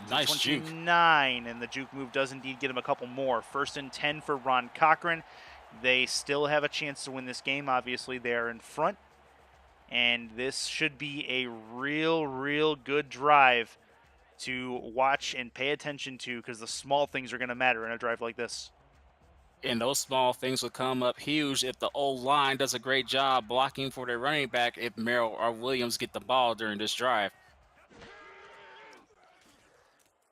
Speaker 2: nice
Speaker 1: 29, and the juke move does indeed get him a couple more. 1st and 10 for Ron Cochran. They still have a chance to win this game. Obviously, they are in front, and this should be a real good drive to watch and pay attention to because the small things are going to matter in a drive like this.
Speaker 2: And those small things will come up huge if the old line does a great job blocking for their running back if Merrill or Williams get the ball during this drive.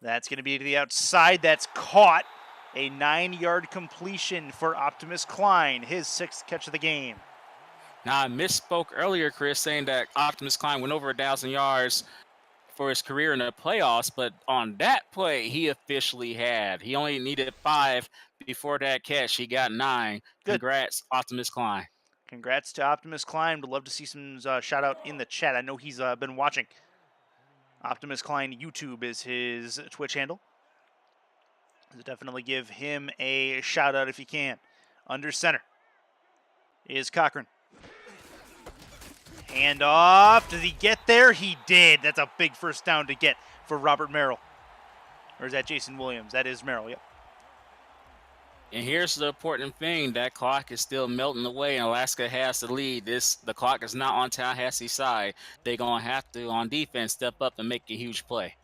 Speaker 1: That's going to be to the outside. That's caught. A 9-yard completion for Optimus Klein, his 6th catch of the game.
Speaker 2: Now, I misspoke earlier, Chris, saying that Optimus Klein went over 1,000 yards for his career in the playoffs, but on that play, he officially had. He only needed 5 before that catch. He got 9.
Speaker 1: Good.
Speaker 2: Congrats, Optimus Klein.
Speaker 1: Congrats to Optimus Klein. Would love to see some shout out in the chat. I know he's been watching. Optimus Klein YouTube is his Twitch handle. So definitely give him a shout out if you can. Under center is Cochran. Hand off. Does he get there? He did. That's a big first down to get for Robert Merrill. Or is that Jason Williams? That is Merrill, yep.
Speaker 2: And here's the important thing. That clock is still melting away, and Alaska has the lead. The clock is not on Tallahassee's side. They're going to have to, on defense, step up and make a huge play.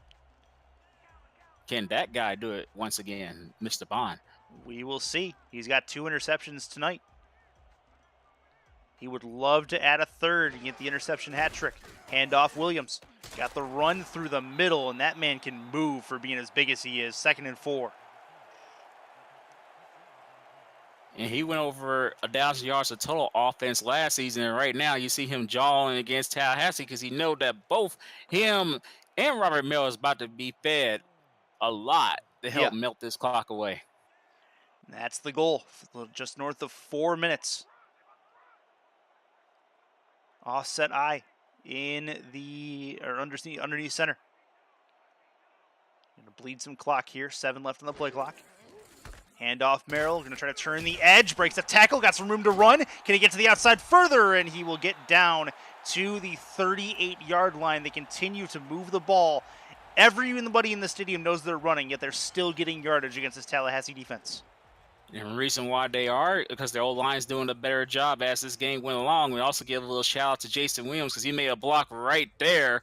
Speaker 2: Can that guy do it once again, Mr. Bond?
Speaker 1: We will see. He's got 2 interceptions tonight. He would love to add a 3rd and get the interception hat trick. Hand off Williams. Got the run through the middle, and that man can move for being as big as he is. 2nd and 4.
Speaker 2: And he went over 1,000 yards of total offense last season. And right now you see him jawing against Tallahassee because he knows that both him and Robert Merrill is about to be fed a lot to help melt this clock away.
Speaker 1: That's the goal. Just north of 4 minutes. Offset I in the underneath center. Gonna bleed some clock here. 7 left on the play clock. Hand off Merrill. Gonna try to turn the edge. Breaks the tackle. Got some room to run. Can he get to the outside further? And he will get down to the 38-yard line. They continue to move the ball. Everybody in the stadium knows they're running, yet they're still getting yardage against this Tallahassee defense.
Speaker 2: And the reason why they are, because their old line's doing a better job as this game went along. We also give a little shout out to Jason Williams because he made a block right there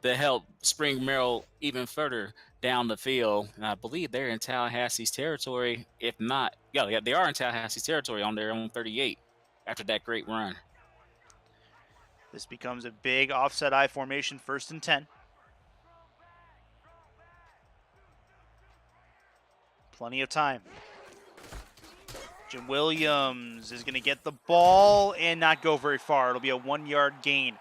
Speaker 2: to help spring Merrill even further down the field. And I believe they're in Tallahassee's territory. If not, yeah, they are in Tallahassee's territory on their own 38 after that great run.
Speaker 1: This becomes a big offset I formation, 1st and 10. Plenty of time. Jim Williams is going to get the ball and not go very far. It'll be a 1-yard gain.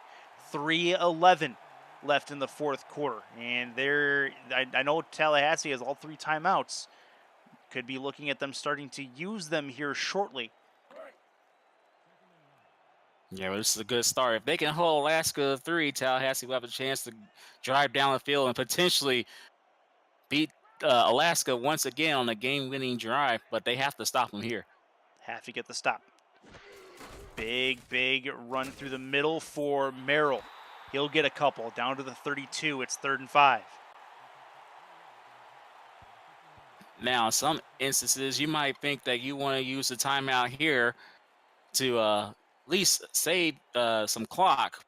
Speaker 1: 3:11 left in the 4th quarter. And I know Tallahassee has all 3 timeouts. Could be looking at them starting to use them here shortly.
Speaker 2: Yeah, well, this is a good start. If they can hold Alaska 3, Tallahassee will have a chance to drive down the field and potentially beat Alaska once again on a game-winning drive, but they have to stop them here.
Speaker 1: Have to get the stop. Big run through the middle for Merrill. He'll get a couple. Down to the 32. It's 3rd and 5.
Speaker 2: Now, in some instances, you might think that you want to use the timeout here to at least save some clock,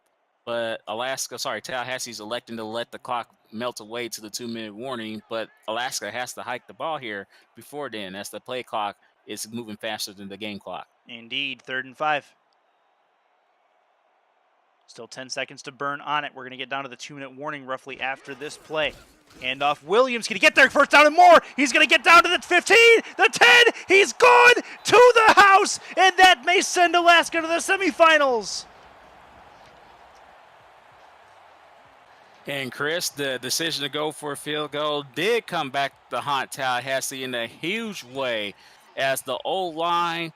Speaker 2: but Tallahassee's electing to let the clock melt away to the 2-minute warning, but Alaska has to hike the ball here before then, as the play clock is moving faster than the game clock.
Speaker 1: Indeed, 3rd and 5. Still 10 seconds to burn on it. We're going to get down to the 2-minute warning roughly after this play. Hand off Williams. Can he get there? 1st down and more. He's going to get down to the 15, the 10. He's gone to the house, and that may send Alaska to the semifinals.
Speaker 2: And Chris, the decision to go for a field goal did come back to haunt Tallahassee in a huge way, as the O-line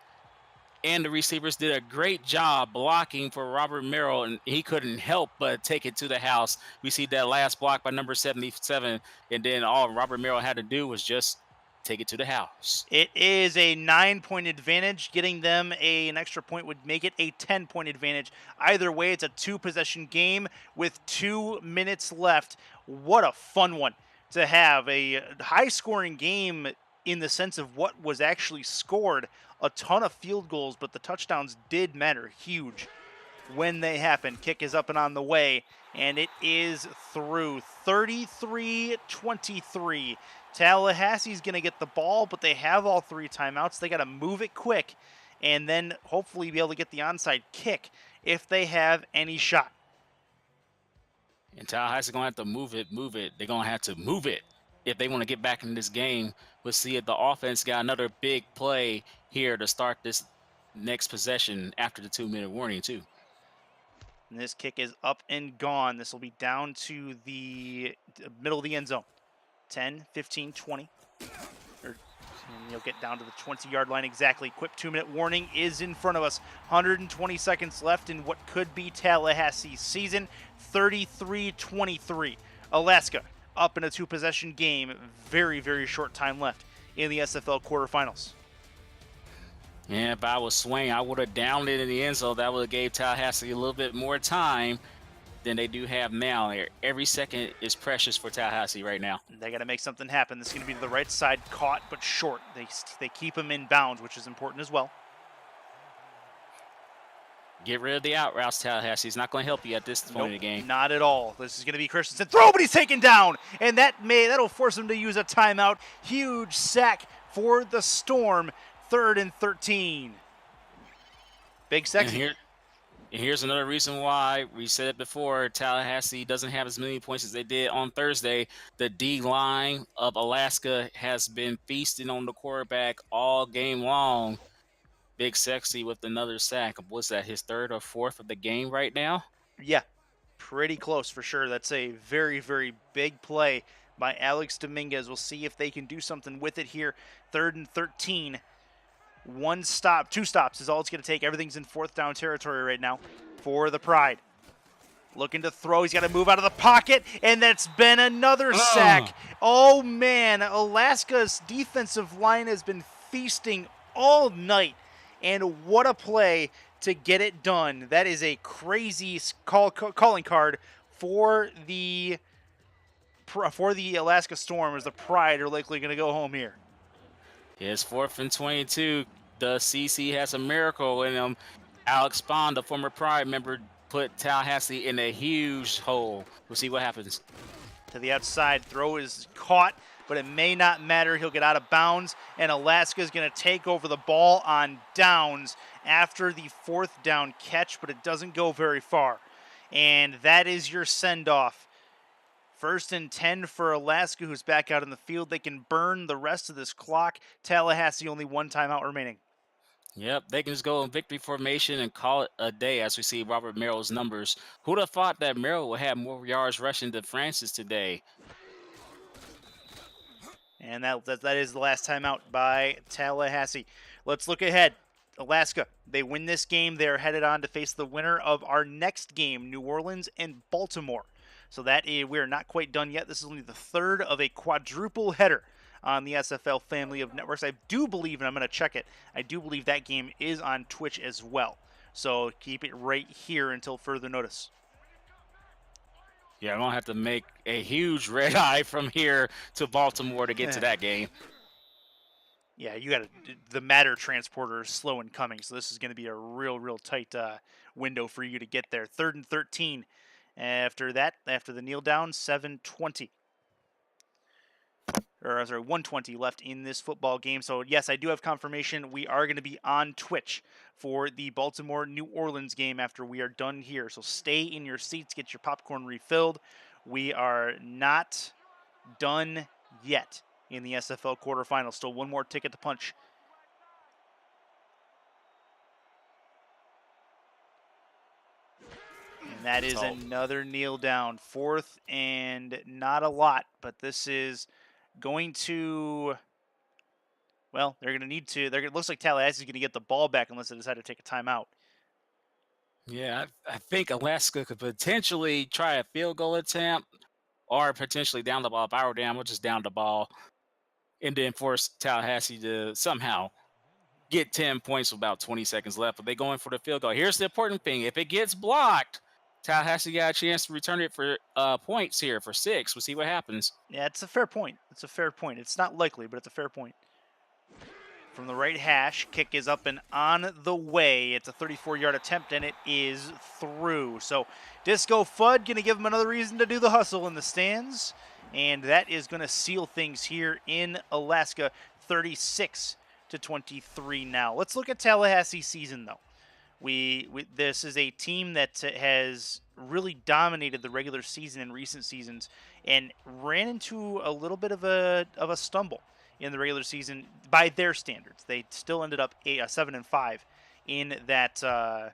Speaker 2: and the receivers did a great job blocking for Robert Merrill, and he couldn't help but take it to the house. We see that last block by number 77, and then all Robert Merrill had to do was just take it to the house.
Speaker 1: It is a 9-point advantage. Getting them an extra point would make it a 10-point advantage. Either way, it's a 2-possession game with 2 minutes left. What a fun one to have. A high-scoring game in the sense of what was actually scored. A ton of field goals, but the touchdowns did matter. Huge. when they happen. Kick is up and on the way, and it is through. 33-23. Tallahassee's going to get the ball, but they have all 3 timeouts. They got to move it quick and then hopefully be able to get the onside kick if they have any shot.
Speaker 2: And Tallahassee's going to have to move it. They're going to have to move it if they want to get back in this game. We'll see if the offense got another big play here to start this next possession after the 2-minute warning, too.
Speaker 1: And this kick is up and gone. This will be down to the middle of the end zone. 10, 15, 20. And you'll get down to the 20-yard line exactly. Quick 2-minute warning is in front of us. 120 seconds left in what could be Tallahassee's season. 33-23. Alaska up in a 2-possession game. Very, very short time left in the SFL quarterfinals.
Speaker 2: Yeah, if I was Swain, I would have downed it in the end zone. That would have gave Tallahassee a little bit more time than they do have now. Every second is precious for Tallahassee right now.
Speaker 1: They got to make something happen. This is going to be to the right side, caught but short. They keep him in bounds, which is important as well.
Speaker 2: Get rid of the out routes, Tallahassee. He's not going to help you at this point in the game.
Speaker 1: Not at all. This is going to be Christensen. Throw, but he's taken down. And that'll force him to use a timeout. Huge sack for the Storm. 3rd and 13. Big sexy.
Speaker 2: And here's another reason why we said it before. Tallahassee doesn't have as many points as they did on Thursday. The D line of Alaska has been feasting on the quarterback all game long. Big Sexy with another sack. What's that, his 3rd or 4th of the game right now?
Speaker 1: Yeah, pretty close for sure. That's a very, very big play by Alex Dominguez. We'll see if they can do something with it here. 3rd and 13. 2 stops is all it's going to take. Everything's in 4th down territory right now for the Pride. Looking to throw. He's got to move out of the pocket, and that's been another sack. Oh, man. Alaska's defensive line has been feasting all night, and what a play to get it done. That is a crazy calling card for the Alaska Storm, as the Pride are likely going to go home here.
Speaker 2: It's 4th and 22. The CC has a miracle in him. Alex Bond, the former Pride member, put Tallahassee in a huge hole. We'll see what happens.
Speaker 1: To the outside, throw is caught, but it may not matter. He'll get out of bounds, and Alaska is going to take over the ball on downs after the 4th down catch, but it doesn't go very far. And that is your send-off. 1st and 10 for Alaska, who's back out in the field. They can burn the rest of this clock. Tallahassee only 1 timeout remaining.
Speaker 2: Yep, they can just go in victory formation and call it a day as we see Robert Merrill's numbers. Who'd have thought that Merrill would have more yards rushing than Francis today?
Speaker 1: And that is the last timeout by Tallahassee. Let's look ahead. Alaska, they win this game. They're headed on to face the winner of our next game, New Orleans and Baltimore. So we're not quite done yet. This is only the 3rd of a quadruple header on the SFL family of networks. I do believe, and I'm going to check it, I do believe that game is on Twitch as well. So keep it right here until further notice.
Speaker 2: Yeah, I'm going to have to make a huge red eye from here to Baltimore to get to that game.
Speaker 1: Yeah, the matter transporter is slow in coming, so this is going to be a real tight window for you to get there. 3rd and 13. After the kneel down, 7:20. 120 left in this football game. So, yes, I do have confirmation. We are going to be on Twitch for the Baltimore-New Orleans game after we are done here. So stay in your seats, get your popcorn refilled. We are not done yet in the SFL quarterfinals. Still one more ticket to punch. And that is another kneel down. 4th and not a lot, but this is going to, well, they're going to need to. It looks like Tallahassee is going to get the ball back unless they decide to take a timeout.
Speaker 2: Yeah, I think Alaska could potentially try a field goal attempt or potentially down the ball. If I were down, we'll just down the ball and then force Tallahassee to somehow get 10 points with about 20 seconds left. But they're going for the field goal. Here's the important thing. If it gets blocked, Tallahassee got a chance to return it for points here for 6. We'll see what happens.
Speaker 1: Yeah, it's a fair point. It's not likely, but it's a fair point. from the right hash. Kick is up and on the way. It's a 34-yard attempt, and it is through. So Disco Fudd going to give him another reason to do the hustle in the stands, and that is going to seal things here in Alaska, 36-23 now. Let's look at Tallahassee season, though. This is a team that has really dominated the regular season in recent seasons and ran into a little bit of a stumble in the regular season by their standards. They still ended up 7-5 in that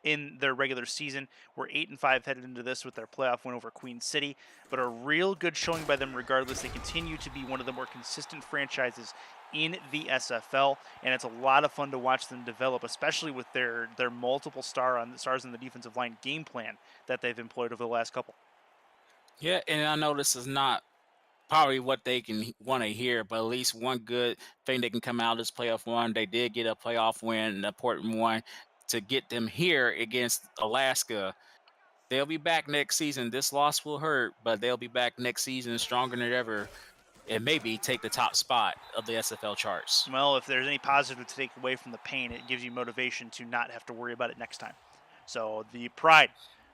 Speaker 1: in their regular season. We're 8-5 headed into this with their playoff win over Queen City, but a real good showing by them regardless. They continue to be one of the more consistent franchises in the SFL, and it's a lot of fun to watch them develop, especially with their multiple stars on the defensive line game plan that they've employed over the last couple.
Speaker 2: Yeah, and I know this is not probably what they can want to hear, but at least one good thing they can come out of this playoff one. They did get a playoff win, an important one, to get them here against Alaska. They'll be back next season. This loss will hurt, but they'll be back next season stronger than ever, and maybe take the top spot of the SFL charts.
Speaker 1: Well, if there's any positive to take away from the pain, it gives you motivation to not have to worry about it next time. So the Pride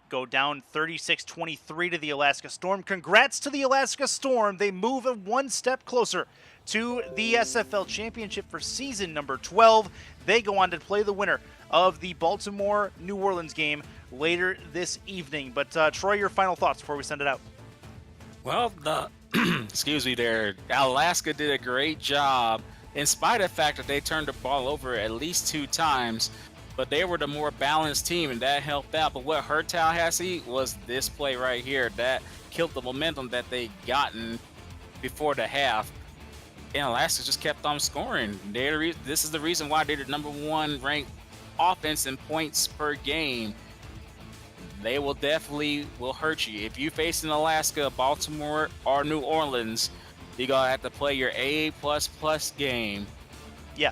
Speaker 1: go down 36-23 to the Alaska Storm. Congrats to the Alaska Storm. They move one step closer to the SFL Championship for season number 12. They go on to play the winner of the Baltimore-New Orleans game later this evening. But Troy, your final thoughts before we send it out.
Speaker 2: Well, excuse me there. Alaska did a great job in spite of the fact that they turned the ball over at least 2 times, but they were the more balanced team, and that helped out. But what hurt Tallahassee was this play right here. That killed the momentum that they gotten before the half. And Alaska just kept on scoring. This is the reason why they're the number 1 ranked offense in points per game. They will definitely hurt you. If you face in Alaska, Baltimore, or New Orleans, you're going to have to play your A++ game.
Speaker 1: Yeah.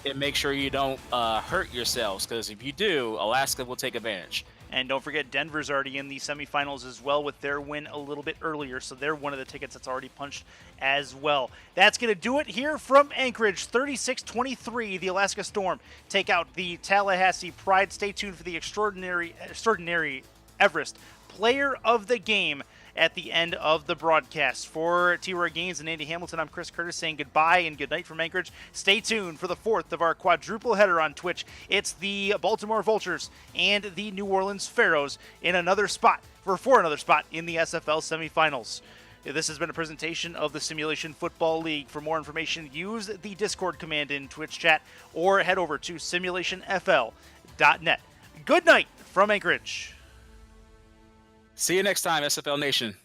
Speaker 2: And make sure you don't hurt yourselves, because if you do, Alaska will take advantage.
Speaker 1: And don't forget, Denver's already in the semifinals as well with their win a little bit earlier, so they're one of the tickets that's already punched as well. That's going to do it here from Anchorage. 36-23, the Alaska Storm take out the Tallahassee Pride. Stay tuned for the extraordinary Everest Player of the Game at the end of the broadcast. For T-Roy Gaines and Andy Hamilton, I'm Chris Curtis saying goodbye and good night from Anchorage. Stay tuned for the 4th of our quadruple header on Twitch. It's the Baltimore Vultures and the New Orleans Pharaohs for another spot in the SFL semifinals. This has been a presentation of the Simulation Football League. For more information, use the Discord command in Twitch chat or head over to simulationfl.net. Good night from Anchorage.
Speaker 2: See you next time, SFL Nation.